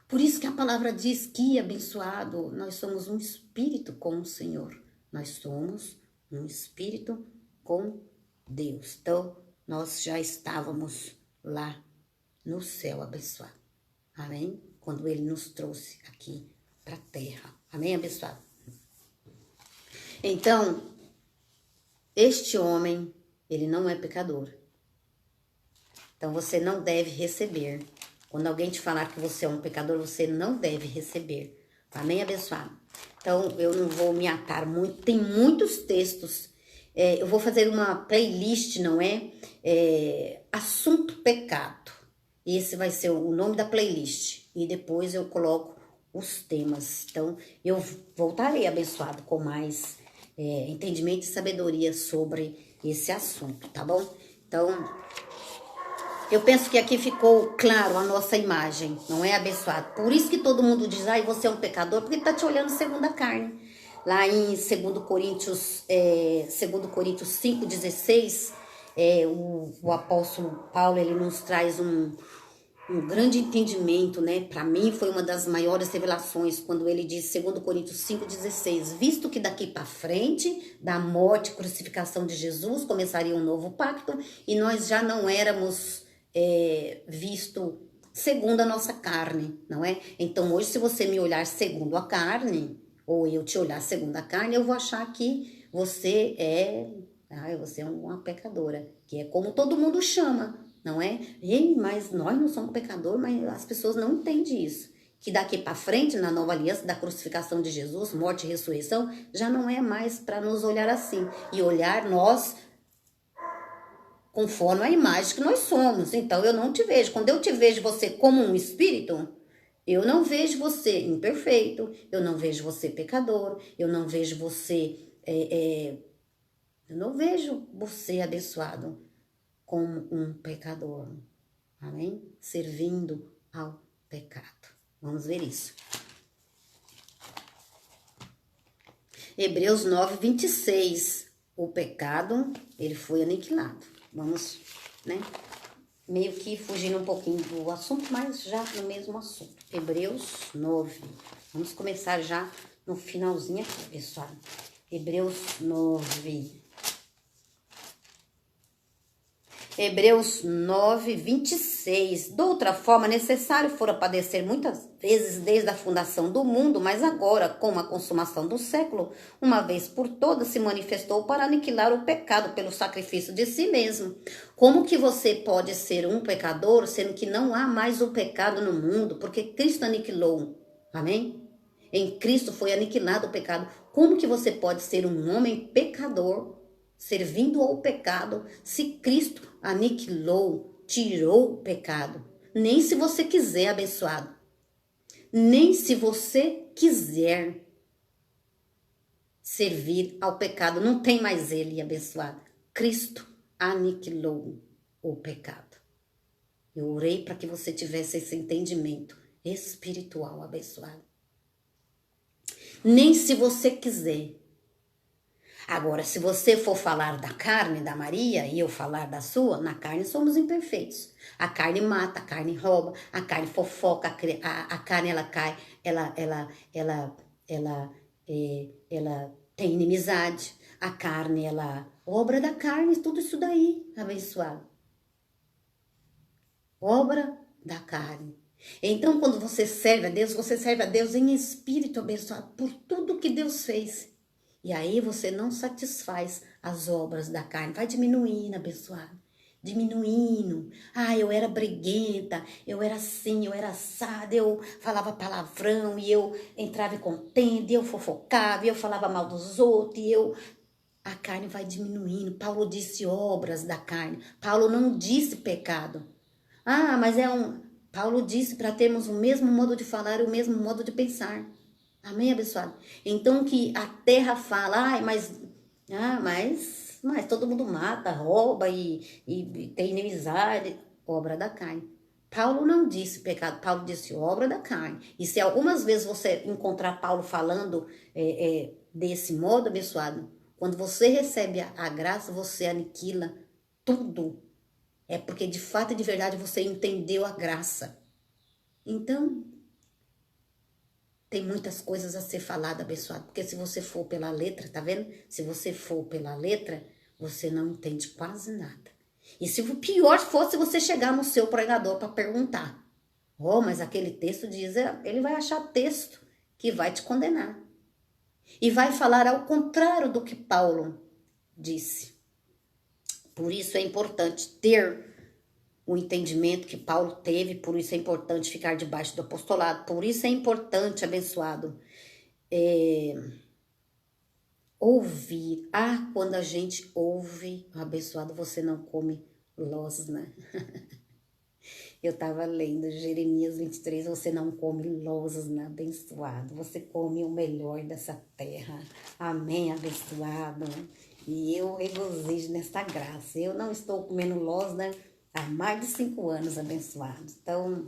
Por isso que a palavra diz que, abençoado, nós somos um espírito com o Senhor. Nós somos um espírito com Deus. Então, nós já estávamos lá no céu, abençoado. Amém? Quando Ele nos trouxe aqui para a terra. Amém, abençoado? Então, este homem, ele não é pecador. Então, você não deve receber. Quando alguém te falar que você é um pecador, você não deve receber. Amém, abençoado? Então, eu não vou me atar muito. Tem muitos textos. Eu vou fazer uma playlist, não é? Assunto pecado. Esse vai ser o nome da playlist. E depois eu coloco os temas. Então, eu voltarei, abençoado, com mais entendimento e sabedoria sobre esse assunto, tá bom? Então, eu penso que aqui ficou claro a nossa imagem, não é, abençoado? Por isso que todo mundo diz, ai, você é um pecador, porque tá te olhando segundo a carne. Lá em 2 Coríntios 5:16, o apóstolo Paulo, ele nos traz um grande entendimento, né? Para mim foi uma das maiores revelações quando ele diz, 2 Coríntios 5,16, visto que daqui para frente, da morte e crucificação de Jesus, começaria um novo pacto e nós já não éramos visto segundo a nossa carne, não é? Então hoje, se você me olhar segundo a carne, ou eu te olhar segundo a carne, eu vou achar que você é uma pecadora, que é como todo mundo chama, não é? Ei, mas nós não somos pecadores, mas as pessoas não entendem isso. Que daqui para frente, na nova aliança da crucificação de Jesus, morte e ressurreição, já não é mais para nos olhar assim. E olhar nós conforme a imagem que nós somos. Então, eu não te vejo. Quando eu te vejo você como um espírito, eu não vejo você imperfeito, eu não vejo você pecador, eu não vejo você... eu não vejo você abençoado como um pecador. Amém? Servindo ao pecado. Vamos ver isso. Hebreus 9:26. O pecado, ele foi aniquilado. Vamos, né? Meio que fugindo um pouquinho do assunto, mas já no mesmo assunto. Hebreus 9. Vamos começar já no finalzinho aqui, pessoal. Hebreus 9. Hebreus 9:26. De outra forma, necessário fora padecer muitas vezes desde a fundação do mundo, mas agora, com a consumação do século, uma vez por todas se manifestou para aniquilar o pecado pelo sacrifício de si mesmo. Como que você pode ser um pecador, sendo que não há mais o pecado no mundo, porque Cristo aniquilou? Amém? Em Cristo foi aniquilado o pecado. Como que você pode ser um homem pecador, servindo ao pecado, se Cristo aniquilou, tirou o pecado? Nem se você quiser, abençoado. Nem se você quiser servir ao pecado, não tem mais ele, abençoado. Cristo aniquilou o pecado. Eu orei para que você tivesse esse entendimento espiritual, abençoado. Nem se você quiser. Agora, se você for falar da carne da Maria e eu falar da sua, na carne somos imperfeitos. A carne mata, a carne rouba, a carne fofoca, a carne ela cai, ela tem inimizade. A carne, obra da carne, tudo isso daí, abençoado. Obra da carne. Então, quando você serve a Deus em espírito, abençoado por tudo que Deus fez. E aí você não satisfaz as obras da carne. Vai diminuindo, abençoado. Diminuindo. Eu era briguenta, eu era assim, eu era assada, eu falava palavrão, e eu entrava em contenda, e eu fofocava, e eu falava mal dos outros, a carne vai diminuindo. Paulo disse obras da carne. Paulo não disse pecado. Mas Paulo disse para termos o mesmo modo de falar e o mesmo modo de pensar. Amém, abençoado? Então que a terra fala, mas todo mundo mata, rouba e tem inimizade. Obra da carne. Paulo não disse pecado, Paulo disse obra da carne. E se algumas vezes você encontrar Paulo falando desse modo, abençoado, quando você recebe a graça, você aniquila tudo. É porque de fato e de verdade você entendeu a graça. Então, tem muitas coisas a ser falada, abençoado. Porque se você for pela letra, tá vendo? Se você for pela letra, você não entende quase nada. E se o pior fosse você chegar no seu pregador para perguntar. Mas aquele texto diz, ele vai achar texto que vai te condenar. E vai falar ao contrário do que Paulo disse. Por isso é importante ter o entendimento que Paulo teve, por isso é importante ficar debaixo do apostolado, por isso é importante, abençoado, ouvir. Quando a gente ouve, abençoado, você não come losna. Eu estava lendo Jeremias 23, você não come losna, abençoado, você come o melhor dessa terra. Amém, abençoado. E eu regozijo nesta graça. Eu não estou comendo losna há mais de 5 anos, abençoado. Então,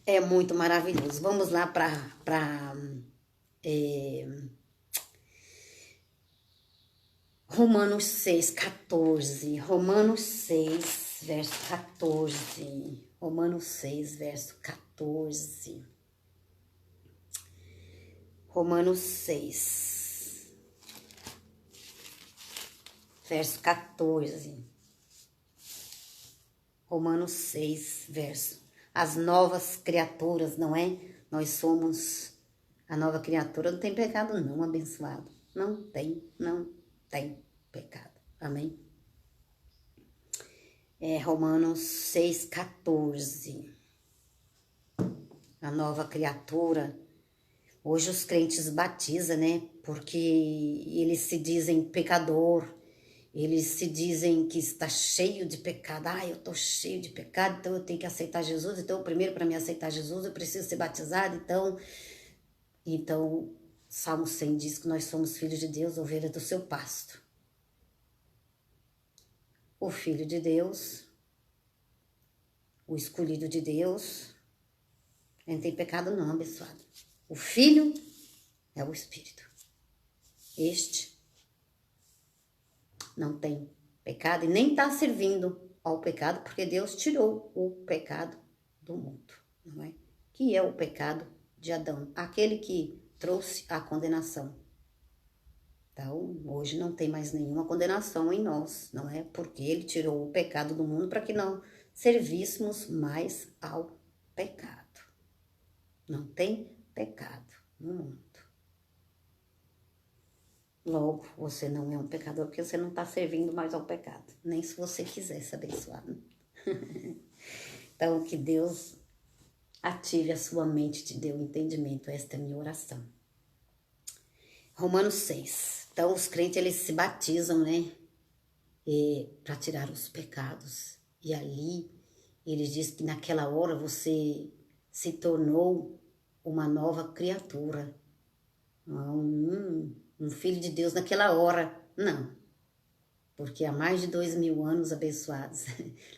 é muito maravilhoso. Vamos lá para Romanos 6, 14. Romanos 6, verso 14. Romanos 6, verso 14. Romanos 6, verso 14. Romanos 6, verso. As novas criaturas, não é? Nós somos a nova criatura. Não tem pecado não, abençoado. Não tem pecado. Amém? Romanos 6, 14. A nova criatura. Hoje os crentes batizam, né? Porque eles se dizem pecador. Eles se dizem que está cheio de pecado. Eu tô cheio de pecado, então eu tenho que aceitar Jesus. Então, primeiro, para me aceitar Jesus, eu preciso ser batizado. Então, Salmo 100 diz que nós somos filhos de Deus, ovelhas do seu pasto. O filho de Deus, o escolhido de Deus, não tem pecado não, abençoado. O filho é o Espírito. Este não tem pecado e nem está servindo ao pecado, porque Deus tirou o pecado do mundo, não é? Que é o pecado de Adão, aquele que trouxe a condenação. Então, hoje não tem mais nenhuma condenação em nós, não é? Porque ele tirou o pecado do mundo para que não servíssemos mais ao pecado. Não tem pecado no mundo. Logo, você não é um pecador porque você não está servindo mais ao pecado. Nem se você quiser ser abençoado. Então, que Deus ative a sua mente, te dê o entendimento. Esta é a minha oração. Romanos 6. Então, os crentes, eles se batizam, né? Para tirar os pecados. E ali, ele diz que naquela hora você se tornou uma nova criatura. Um filho de Deus naquela hora. Não. Porque há mais de 2000 anos abençoados,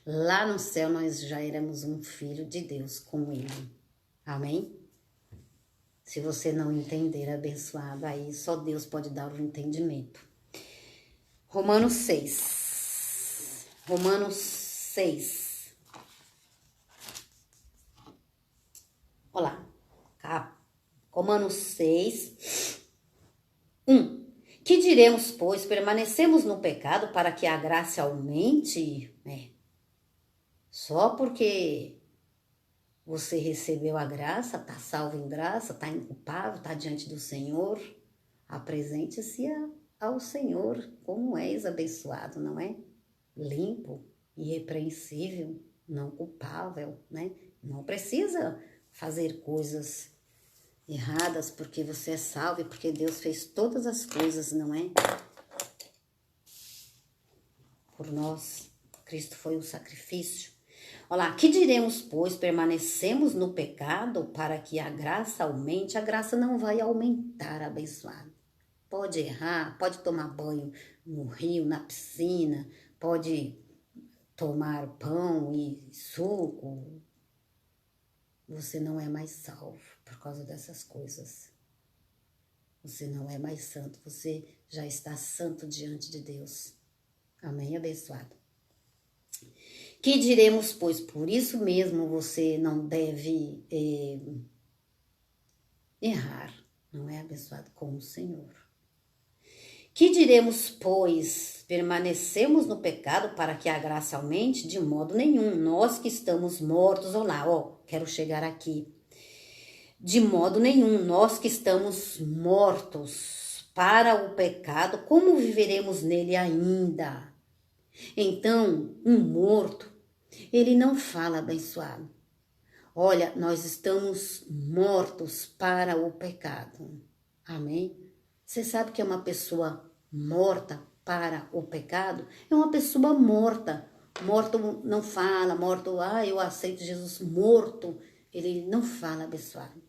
lá no céu nós já éramos um filho de Deus como ele. Amém? Se você não entender, abençoado, aí só Deus pode dar o entendimento. Romanos 6. Romanos 6. Olá. Romanos 6. 1. Que diremos, pois, permanecemos no pecado para que a graça aumente? Só porque você recebeu a graça, está salvo em graça, está inculpável, está diante do Senhor, apresente-se ao Senhor como és abençoado, não é? Limpo, irrepreensível, não culpável, né? Não precisa fazer coisas erradas porque você é salvo e porque Deus fez todas as coisas, não é? Por nós, Cristo foi o sacrifício. Olá, que diremos, pois, permanecemos no pecado para que a graça aumente? A graça não vai aumentar, abençoado. Pode errar, pode tomar banho no rio, na piscina, pode tomar pão e suco. Você não é mais salvo por causa dessas coisas. Você não é mais santo, você já está santo diante de Deus. Amém, abençoado. Que diremos, pois, por isso mesmo você não deve errar, não é, abençoado, com o Senhor. Que diremos, pois, permanecemos no pecado para que a graça aumente? De modo nenhum, nós que estamos mortos, quero chegar aqui. De modo nenhum, nós que estamos mortos para o pecado, como viveremos nele ainda? Então, um morto, ele não fala, abençoado. Olha, nós estamos mortos para o pecado. Amém? Você sabe que é uma pessoa morta para o pecado? É uma pessoa morta. Morto não fala, morto, eu aceito Jesus. Morto, ele não fala, abençoado.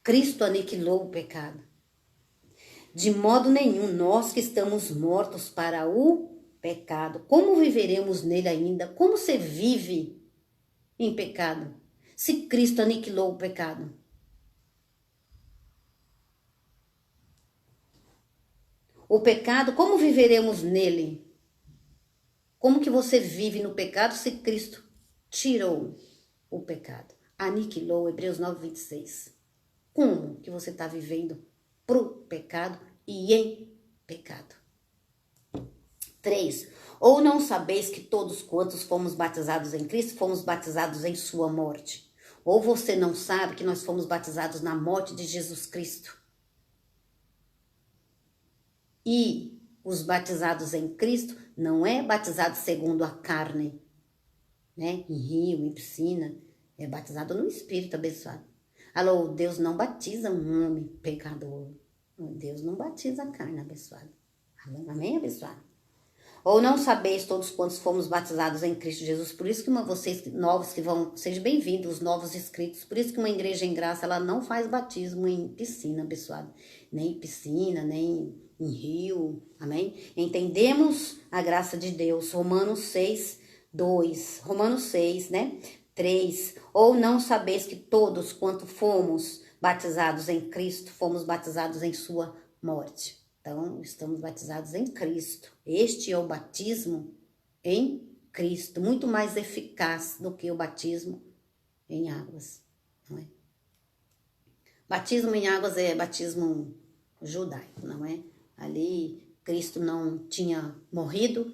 Cristo aniquilou o pecado. De modo nenhum, nós que estamos mortos para o pecado, como viveremos nele ainda? Como você vive em pecado? Se Cristo aniquilou o pecado. O pecado, como viveremos nele? Como que você vive no pecado se Cristo tirou o pecado? Aniquilou, Hebreus 9:26. Como que você está vivendo pro pecado e em pecado? 3. Ou não sabeis que todos quantos fomos batizados em Cristo, fomos batizados em sua morte? Ou você não sabe que nós fomos batizados na morte de Jesus Cristo? E os batizados em Cristo não é batizado segundo a carne, né? Em rio, em piscina. É batizado no Espírito abençoado. Alô, Deus não batiza um homem pecador. Deus não batiza a carne abençoada. Amém, abençoado? Ou não sabeis todos quantos fomos batizados em Cristo Jesus. Por isso que vocês novos que vão, sejam bem-vindos, os novos inscritos. Por isso que uma igreja em graça, ela não faz batismo em piscina, abençoado. Nem em piscina, nem em rio. Amém? Entendemos a graça de Deus. Romanos 6:2. Romanos 6, né? 3. Ou não sabeis que todos quanto fomos batizados em Cristo, fomos batizados em sua morte. Então, estamos batizados em Cristo. Este é o batismo em Cristo, muito mais eficaz do que o batismo em águas, não é? Batismo em águas é batismo judaico, não é? Ali, Cristo não tinha morrido,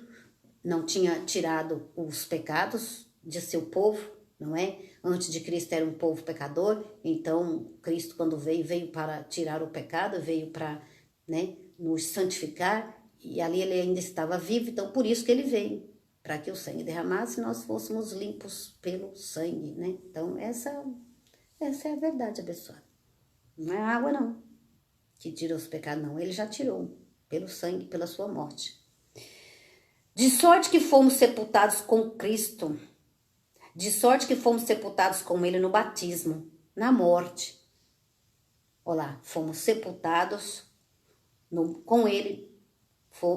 não tinha tirado os pecados de seu povo, não é? Antes de Cristo era um povo pecador, então Cristo quando veio para tirar o pecado, veio para, né, nos santificar, e ali ele ainda estava vivo, então por isso que ele veio, para que o sangue derramasse e nós fôssemos limpos pelo sangue, né? Então essa é a verdade, abençoada. Não é a água não, que tira os pecados não, ele já tirou, pelo sangue, pela sua morte. De sorte que fomos sepultados com Cristo, de sorte que fomos sepultados com ele no batismo, na morte. Olá, fomos sepultados com ele,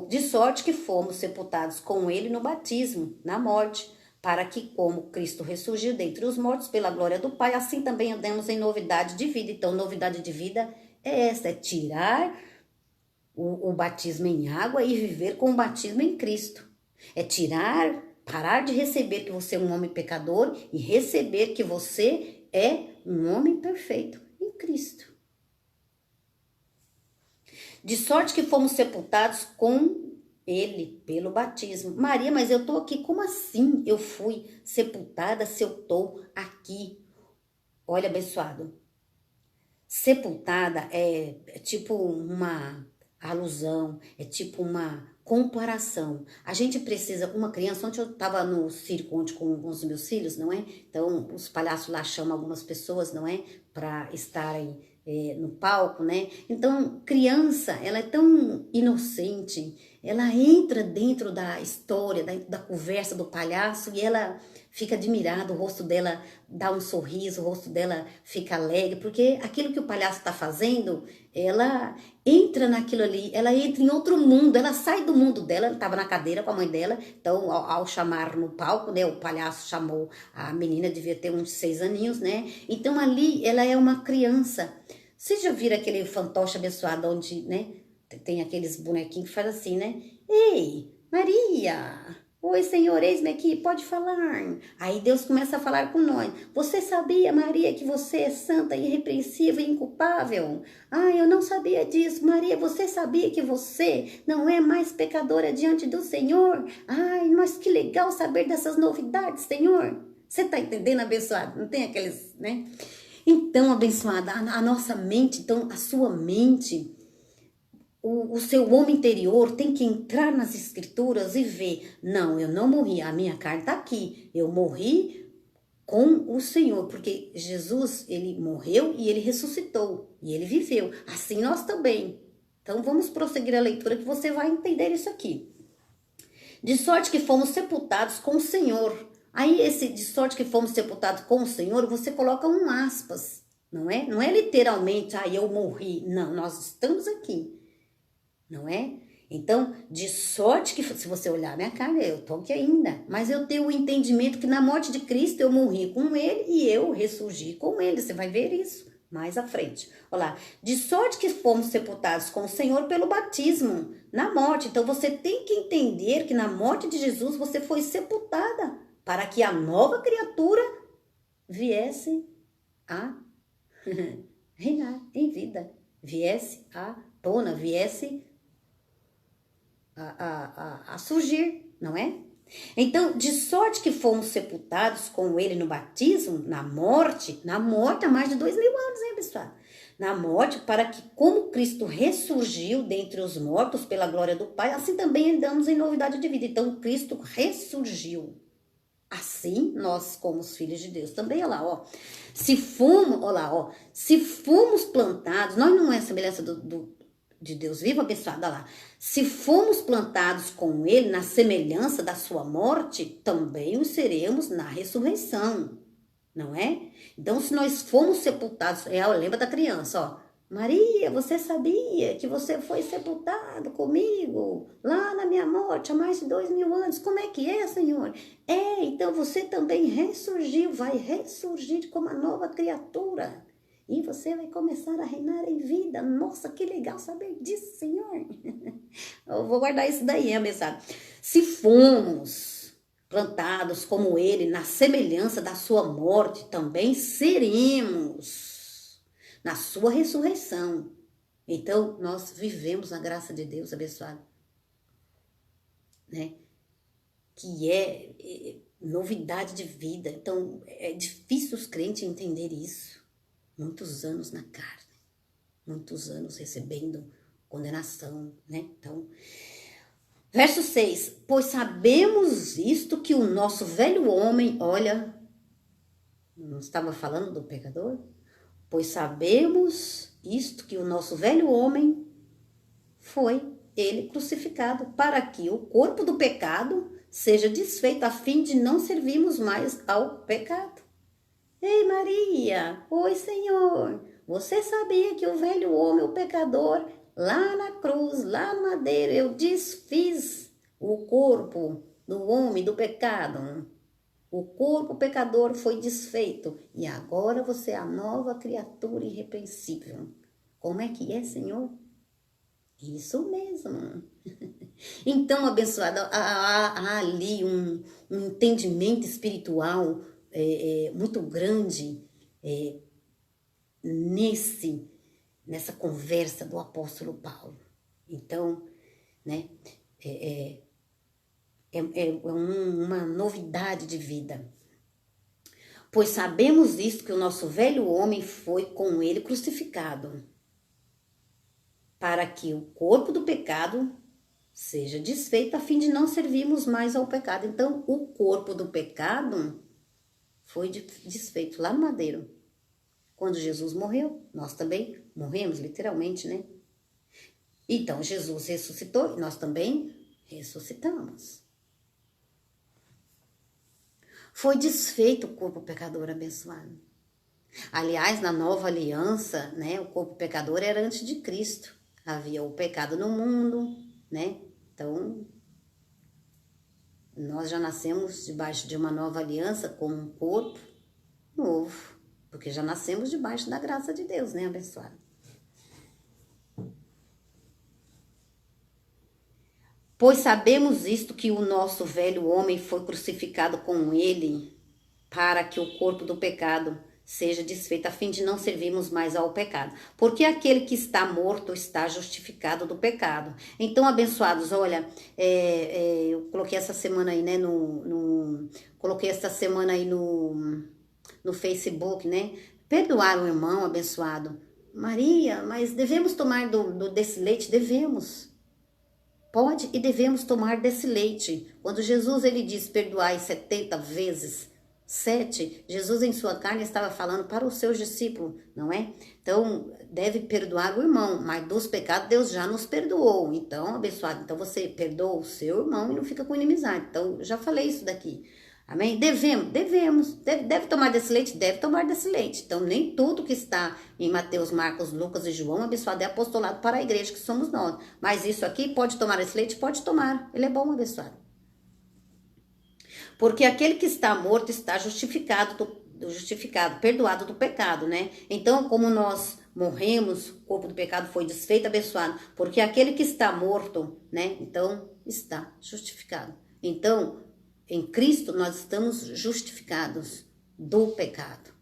de sorte que fomos sepultados com ele no batismo, na morte, para que, como Cristo ressurgiu dentre os mortos pela glória do Pai, assim também andemos em novidade de vida. Então, novidade de vida é essa, é tirar o batismo em água e viver com o batismo em Cristo. É parar de receber que você é um homem pecador e receber que você é um homem perfeito em Cristo. De sorte que fomos sepultados com ele pelo batismo. Maria, mas eu tô aqui, como assim eu fui sepultada se eu tô aqui? Olha, abençoado, sepultada é tipo uma alusão, é tipo uma comparação. A gente precisa, uma criança, ontem eu tava no circo ontem com os meus filhos, não é? Então, os palhaços lá chamam algumas pessoas, não é? Para estarem no palco, né? Então, criança, ela é tão inocente, ela entra dentro da história, da conversa do palhaço e ela fica admirada, o rosto dela dá um sorriso, o rosto dela fica alegre, porque aquilo que o palhaço está fazendo, ela entra naquilo ali, ela entra em outro mundo, ela sai do mundo dela, ela estava na cadeira com a mãe dela, então ao chamar no palco, né, o palhaço chamou a menina, devia ter uns 6 aninhos, né, então ali ela é uma criança. Vocês já viram aquele fantoche abençoado onde, né, tem aqueles bonequinhos que faz assim, né, ei, Maria... Oi, Senhor, eis-me aqui, pode falar. Aí Deus começa a falar com nós. Você sabia, Maria, que você é santa, irrepreensível e inculpável? Ah, eu não sabia disso. Maria, você sabia que você não é mais pecadora diante do Senhor? Ai, mas que legal saber dessas novidades, Senhor. Você tá entendendo, abençoado? Não tem aqueles, né? Então, abençoada, a nossa mente, então, a sua mente... O seu homem interior tem que entrar nas escrituras e ver, não, eu não morri, a minha carne está aqui, eu morri com o Senhor, porque Jesus, ele morreu e ele ressuscitou, e ele viveu, assim nós também. Então vamos prosseguir a leitura que você vai entender isso aqui. De sorte que fomos sepultados com o Senhor. Aí esse de sorte que fomos sepultados com o Senhor, você coloca um aspas, não é? Não é literalmente, eu morri, não, nós estamos aqui. Não é? Então, de sorte que, se você olhar a minha carne, eu estou aqui ainda. Mas eu tenho o entendimento que na morte de Cristo eu morri com ele e eu ressurgi com ele. Você vai ver isso. Mais à frente. Olha lá. De sorte que fomos sepultados com o Senhor pelo batismo, na morte. Então você tem que entender que na morte de Jesus você foi sepultada, para que a nova criatura viesse a reinar em vida. Viesse à tona, viesse a surgir, não é? Então, de sorte que fomos sepultados com ele no batismo, na morte há mais de 2000 anos, hein, pessoal? Na morte, para que, como Cristo ressurgiu dentre os mortos pela glória do Pai, assim também andamos em novidade de vida. Então, Cristo ressurgiu. Assim, nós, como os filhos de Deus, também, olha lá, ó. Se fomos plantados, nós não é semelhança de Deus vivo, abençoado, olha lá. Se fomos plantados com ele na semelhança da sua morte, também o seremos na ressurreição, não é? Então, se nós fomos sepultados, lembra da criança, ó. Maria, você sabia que você foi sepultado comigo lá na minha morte há mais de 2000 anos? Como é que é, Senhor? Então você também ressurgiu, vai ressurgir como uma nova criatura. E você vai começar a reinar em vida. Nossa, que legal saber disso, Senhor. Eu vou guardar isso daí, hein, mensagem. Se fomos plantados como ele, na semelhança da sua morte, também seremos na sua ressurreição. Então, nós vivemos na graça de Deus, abençoado. Né? Que é novidade de vida. Então, é difícil os crentes entender isso. Muitos anos na carne. Muitos anos recebendo condenação, né? Então, verso 6. Pois sabemos isto, que o nosso velho homem, olha, não estava falando do pecador? Pois sabemos isto, que o nosso velho homem foi ele crucificado, para que o corpo do pecado seja desfeito, a fim de não servirmos mais ao pecado. Ei, Maria, oi, Senhor, você sabia que o velho homem, o pecador, lá na cruz, lá no madeiro, eu desfiz o corpo do homem, do pecado. O corpo pecador foi desfeito e agora você é a nova criatura irrepreensível. Como é que é, Senhor? Isso mesmo. Então, abençoado, há ali um entendimento espiritual muito grande nessa conversa do apóstolo Paulo. Então, né, uma novidade de vida. Pois sabemos isto, que o nosso velho homem foi com ele crucificado, para que o corpo do pecado seja desfeito, a fim de não servirmos mais ao pecado. Então, o corpo do pecado foi desfeito lá no madeiro. Quando Jesus morreu, nós também morremos, literalmente, né? Então, Jesus ressuscitou e nós também ressuscitamos. Foi desfeito o corpo pecador abençoado. Aliás, na nova aliança, né, o corpo pecador era antes de Cristo. Havia o pecado no mundo, né? Então, nós já nascemos debaixo de uma nova aliança com um corpo novo, porque já nascemos debaixo da graça de Deus, né, abençoado? Pois sabemos isto, que o nosso velho homem foi crucificado com ele, para que o corpo do pecado seja desfeito, a fim de não servirmos mais ao pecado. Porque aquele que está morto está justificado do pecado. Então, abençoados, olha, eu coloquei essa semana aí, né, coloquei essa semana aí no Facebook, né, perdoar o irmão, abençoado. Maria, mas devemos tomar desse leite? Devemos. Pode e devemos tomar desse leite. Quando Jesus ele diz perdoai 70 vezes 7, Jesus em sua carne estava falando para os seus discípulos, não é? Então, deve perdoar o irmão, mas dos pecados Deus já nos perdoou. Então, abençoado, então você perdoa o seu irmão e não fica com inimizade. Então, já falei isso daqui. Amém? Devemos. Deve tomar desse leite? Deve tomar desse leite. Então, nem tudo que está em Mateus, Marcos, Lucas e João, abençoado, é apostolado para a igreja, que somos nós. Mas isso aqui, pode tomar esse leite? Pode tomar. Ele é bom, abençoado. Porque aquele que está morto está justificado do justificado, perdoado do pecado, né? Então, como nós morremos, o corpo do pecado foi desfeito, abençoado, porque aquele que está morto, né? Então, está justificado. Então, em Cristo nós estamos justificados do pecado.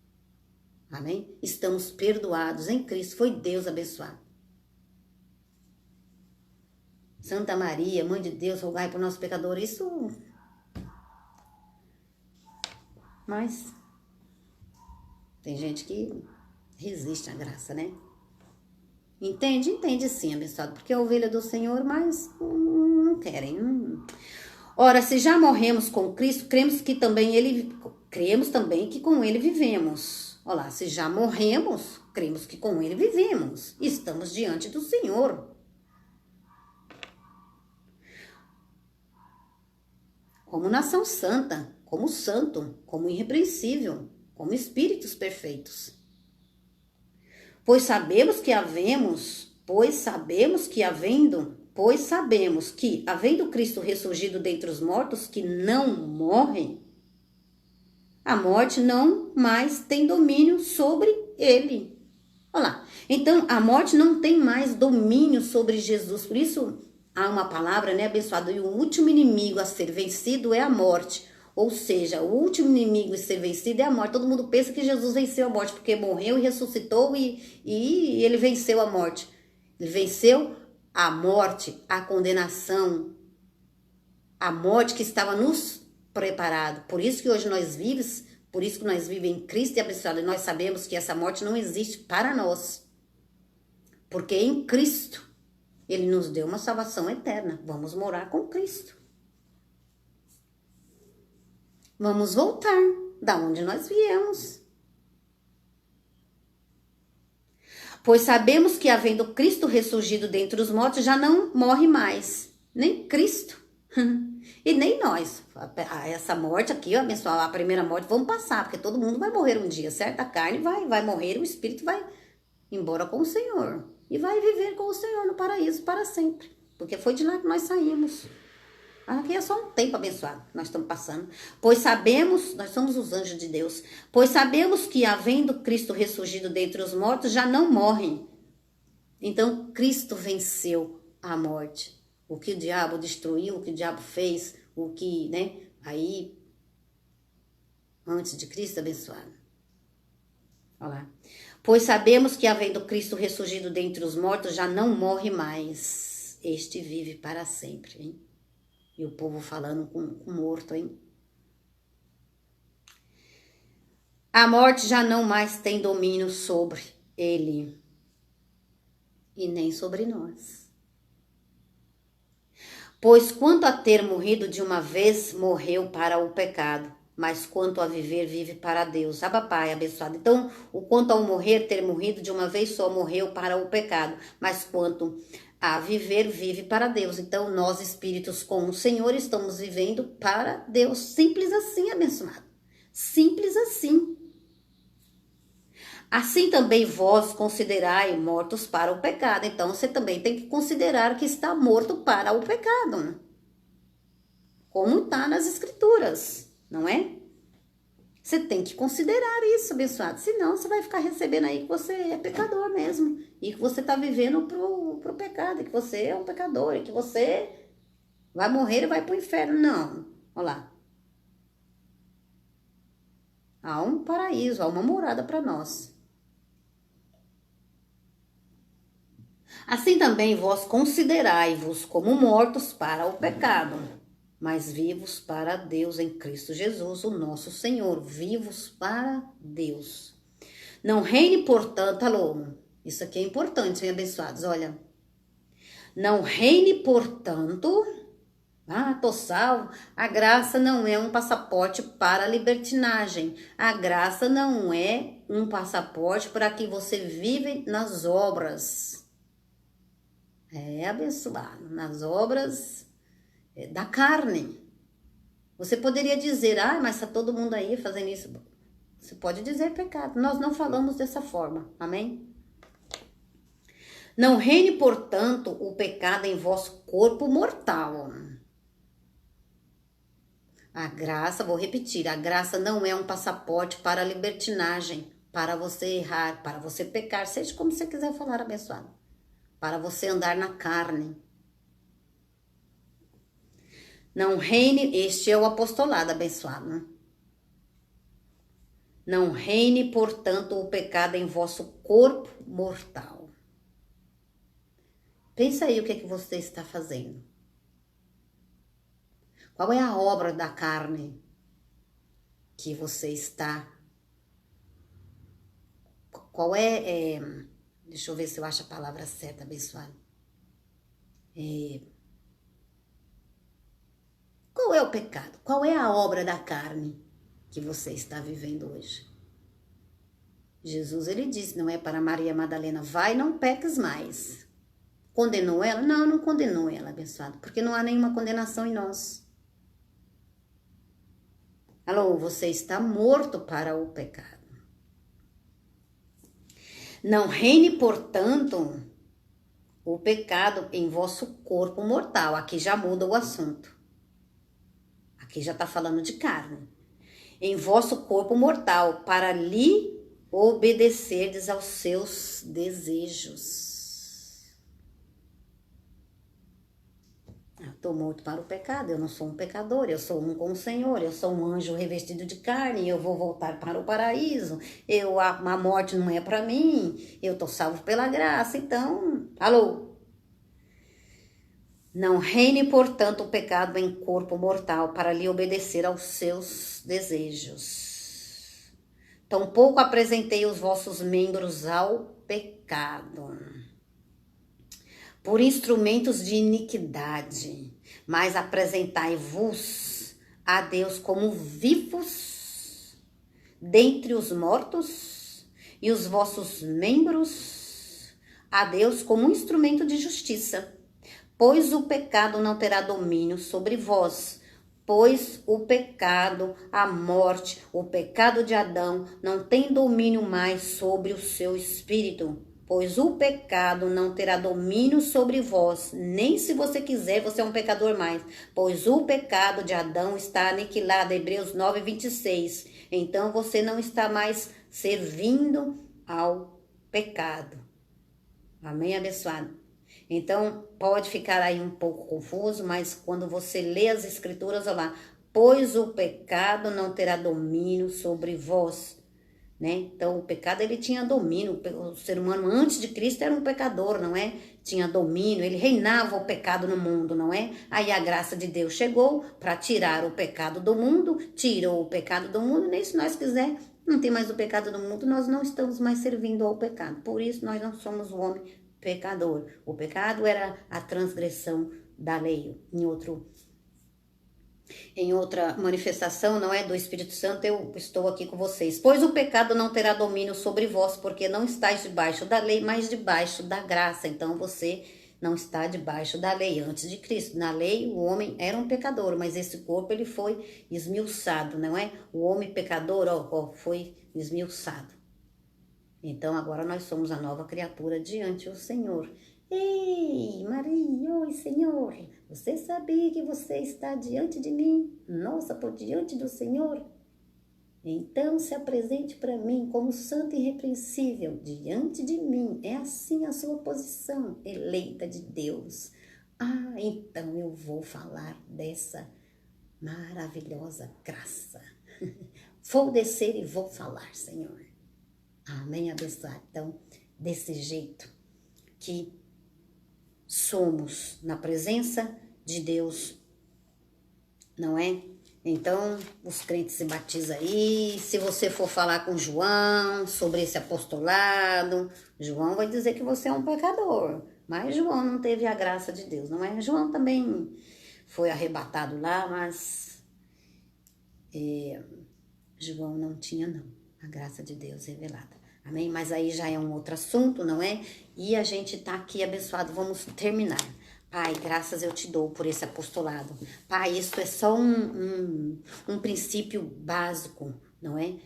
Amém? Estamos perdoados em Cristo, foi Deus abençoado. Santa Maria, Mãe de Deus, rogai por nós pecadores, isso... Mas tem gente que resiste à graça, né? Entende? Entende sim, abençoado, porque é a ovelha do Senhor, mas não querem. Ora, se já morremos com Cristo, cremos também que com Ele vivemos. Olha lá, se já morremos, cremos que com Ele vivemos. Estamos diante do Senhor. Como nação santa, como santo, como irrepreensível, como espíritos perfeitos. Pois sabemos que havendo Cristo ressurgido dentre os mortos, que não morrem, a morte não mais tem domínio sobre ele. Olha lá. Então, a morte não tem mais domínio sobre Jesus. Por isso, há uma palavra, né, abençoada, e o último inimigo a ser vencido é a morte. Ou seja, o último inimigo a ser vencido é a morte. Todo mundo pensa que Jesus venceu a morte, porque morreu e ressuscitou e ele venceu a morte. Ele venceu a morte, a condenação, a morte que estava nos preparado. Por isso que hoje nós vivemos, por isso que nós vivemos em Cristo e abençoado. E nós sabemos que essa morte não existe para nós. Porque em Cristo, Ele nos deu uma salvação eterna. Vamos morar com Cristo. Vamos voltar da onde nós viemos. Pois sabemos que, havendo Cristo ressurgido dentre os mortos, já não morre mais. Nem Cristo. E nem nós. Essa morte aqui, ó, abençoar, a primeira morte, vamos passar, porque todo mundo vai morrer um dia, certo? A carne vai morrer, o espírito vai embora com o Senhor. E vai viver com o Senhor no paraíso para sempre. Porque foi de lá que nós saímos. Aqui é só um tempo abençoado que nós estamos passando. Pois sabemos, nós somos os anjos de Deus, pois sabemos que, havendo Cristo ressurgido dentre os mortos, já não morrem. Então, Cristo venceu a morte. O que o diabo destruiu, o que o diabo fez, o que, né? Aí, antes de Cristo abençoado. Olha lá. Pois sabemos que, havendo Cristo ressurgido dentre os mortos, já não morre mais. Este vive para sempre, hein? E o povo falando com morto, hein? A morte já não mais tem domínio sobre ele. E nem sobre nós. Pois quanto a ter morrido de uma vez, morreu para o pecado. Mas quanto a viver, vive para Deus. Ah, papai, abençoado. Então, o quanto ao morrer, ter morrido de uma vez só, morreu para o pecado. Mas quanto a viver, vive para Deus. Então, nós, espíritos com o Senhor, estamos vivendo para Deus. Simples assim, abençoado. Simples assim. Assim também vós considerai mortos para o pecado. Então, você também tem que considerar que está morto para o pecado. Como está nas Escrituras, não é? Você tem que considerar isso, abençoado. Senão, você vai ficar recebendo aí que você é pecador mesmo. E que você está vivendo pro pecado. E que você é um pecador. E que você vai morrer e vai pro inferno. Não. Olha lá. Há um paraíso, há uma morada para nós. Assim também vós considerai-vos como mortos para o pecado, mas vivos para Deus em Cristo Jesus, o nosso Senhor. Vivos para Deus. Não reine, portanto, alô, isso aqui é importante, hein, abençoados, olha. Não reine, portanto, tô salvo. A graça não é um passaporte para a libertinagem. A graça não é um passaporte para que você vive nas obras. Abençoado, nas obras da carne. Você poderia dizer, mas está todo mundo aí fazendo isso. Você pode dizer pecado. Nós não falamos dessa forma, amém? Não reine, portanto, o pecado em vosso corpo mortal. A graça, vou repetir, a graça não é um passaporte para a libertinagem, para você errar, para você pecar, seja como você quiser falar, abençoado. Para você andar na carne. Não reine, este é o apostolado, abençoado, né? Não reine, portanto, o pecado em vosso corpo mortal. Pensa aí o que é que você está fazendo. Qual é a obra da carne que você está... Qual deixa eu ver se eu acho a palavra certa, abençoado. Qual é o pecado? Qual é a obra da carne que você está vivendo hoje? Jesus, ele disse, não é, para Maria Madalena, vai, não peques mais. Condenou ela? Não, não condenou ela, abençoado, porque não há nenhuma condenação em nós. Alô, você está morto para o pecado. Não reine, portanto, o pecado em vosso corpo mortal. Aqui já muda o assunto. Aqui já está falando de carne. Em vosso corpo mortal, para lhe obedecerdes aos seus desejos. Eu estou morto para o pecado, eu não sou um pecador, eu sou um com o Senhor, eu sou um anjo revestido de carne, eu vou voltar para o paraíso, a morte não é para mim, eu estou salvo pela graça, então, alô? Não reine, portanto, o pecado em corpo mortal, para lhe obedecer aos seus desejos. Tampouco apresentei os vossos membros ao pecado, por instrumentos de iniquidade, mas apresentai-vos a Deus como vivos dentre os mortos, e os vossos membros a Deus como um instrumento de justiça. Pois o pecado não terá domínio sobre vós, pois o pecado, a morte, o pecado de Adão não tem domínio mais sobre o seu espírito. Pois o pecado não terá domínio sobre vós, nem se você quiser, você é um pecador mais. Pois o pecado de Adão está aniquilado, Hebreus 9, 26. Então você não está mais servindo ao pecado. Amém, abençoado? Então pode ficar aí um pouco confuso, mas quando você lê as escrituras, olha lá. Pois o pecado não terá domínio sobre vós. Né? Então o pecado ele tinha domínio, o ser humano antes de Cristo era um pecador, não é? Tinha domínio, ele reinava o pecado no mundo, não é? Aí a graça de Deus chegou para tirar o pecado do mundo, tirou o pecado do mundo, nem se nós quiser, não tem mais o pecado do mundo, nós não estamos mais servindo ao pecado, por isso nós não somos o homem pecador. O pecado era a transgressão da lei, em outra manifestação, não é, do Espírito Santo, eu estou aqui com vocês. Pois o pecado não terá domínio sobre vós, porque não estáis debaixo da lei, mas debaixo da graça. Então você não está debaixo da lei. Antes de Cristo, na lei, o homem era um pecador, mas esse corpo ele foi esmiuçado, não é? O homem pecador, foi esmiuçado. Então agora nós somos a nova criatura diante do Senhor. Ei, Maria, oi, Senhor, você sabia que você está diante de mim? Nossa, por diante do Senhor? Então se apresente para mim como santo e irrepreensível diante de mim. É assim a sua posição, eleita de Deus. Ah, então eu vou falar dessa maravilhosa graça. Vou descer e vou falar, Senhor. Amém, abençoado. Então, desse jeito que somos na presença de Deus, não é? Então, os crentes se batizam aí. Se você for falar com João sobre esse apostolado, João vai dizer que você é um pecador. Mas João não teve a graça de Deus, não é? João também foi arrebatado lá, mas João não tinha, não, a graça de Deus revelada. Amém? Mas aí já é um outro assunto, não é? E a gente tá aqui abençoado. Vamos terminar. Pai, graças eu te dou por esse apostolado. Pai, isso é só um princípio básico, não é?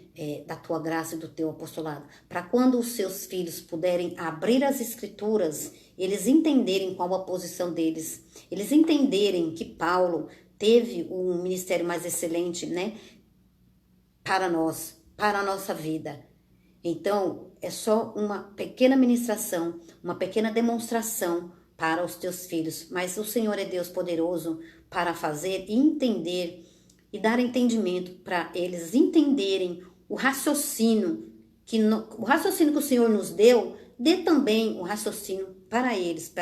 Da tua graça e do teu apostolado. Para quando os seus filhos puderem abrir as escrituras, eles entenderem qual a posição deles. Eles entenderem que Paulo teve um ministério mais excelente, né? Para nós, para a nossa vida. Então, é só uma pequena ministração, uma pequena demonstração para os teus filhos. Mas o Senhor é Deus poderoso para fazer e entender e dar entendimento para eles entenderem o raciocínio o raciocínio que o Senhor nos deu, dê também o raciocínio para eles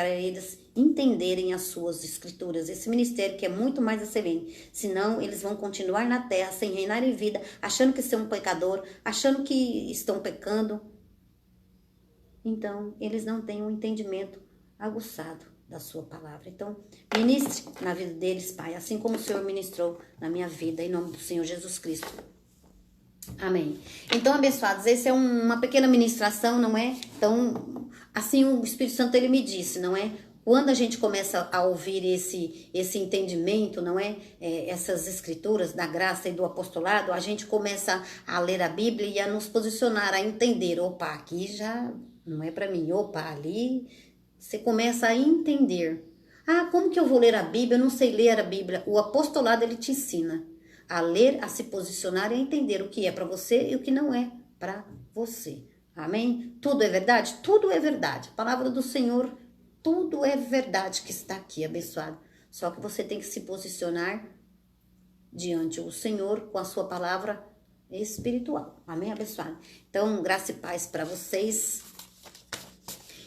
entenderem as suas escrituras. Esse ministério que é muito mais excelente, senão eles vão continuar na terra sem reinar em vida, achando que são um pecador, achando que estão pecando. Então, eles não têm um entendimento aguçado da sua palavra. Então, ministre na vida deles, Pai, assim como o Senhor ministrou na minha vida, em nome do Senhor Jesus Cristo. Amém. Então, abençoados, essa é uma pequena ministração, não é? Então, assim o Espírito Santo, ele me disse, não é? Quando a gente começa a ouvir esse entendimento, não é? Essas escrituras da graça e do apostolado, a gente começa a ler a Bíblia e a nos posicionar, a entender. Opa, aqui já não é para mim. Opa, ali você começa a entender. Ah, como que eu vou ler a Bíblia? Eu não sei ler a Bíblia. O apostolado, ele te ensina a ler, a se posicionar e a entender o que é para você e o que não é para você. Amém? Tudo é verdade? Tudo é verdade. A palavra do Senhor, tudo é verdade que está aqui, abençoado. Só que você tem que se posicionar diante do Senhor com a sua palavra espiritual. Amém, abençoado? Então, graça e paz para vocês.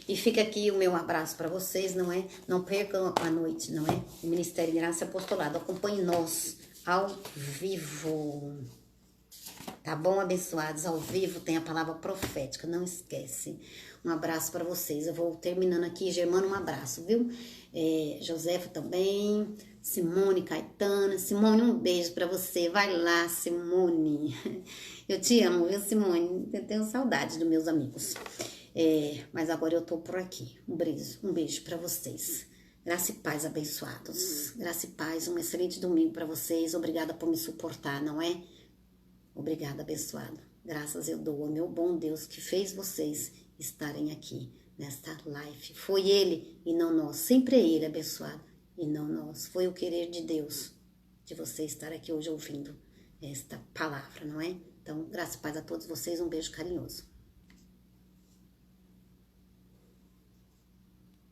E fica aqui o meu abraço para vocês, não é? Não percam a noite, não é? O Ministério Graça e Apostolado. Acompanhe nós ao vivo. Tá bom, abençoados? Ao vivo tem a palavra profética, não esquece. Um abraço para vocês. Eu vou terminando aqui, Germano, um abraço, viu? Josefa também, Simone, Caetana. Simone, um beijo para você. Vai lá, Simone. Eu te amo, viu, Simone? Eu tenho saudade dos meus amigos. Mas agora eu tô por aqui. Um beijo para vocês. Graça e paz, abençoados. Graça e paz, um excelente domingo para vocês. Obrigada por me suportar, não é? Obrigada, abençoado. Graças eu dou ao meu bom Deus que fez vocês estarem aqui nesta live. Foi Ele e não nós. Sempre é Ele, abençoado, e não nós. Foi o querer de Deus de você estar aqui hoje ouvindo esta palavra, não é? Então, graça e paz a todos vocês. Um beijo carinhoso.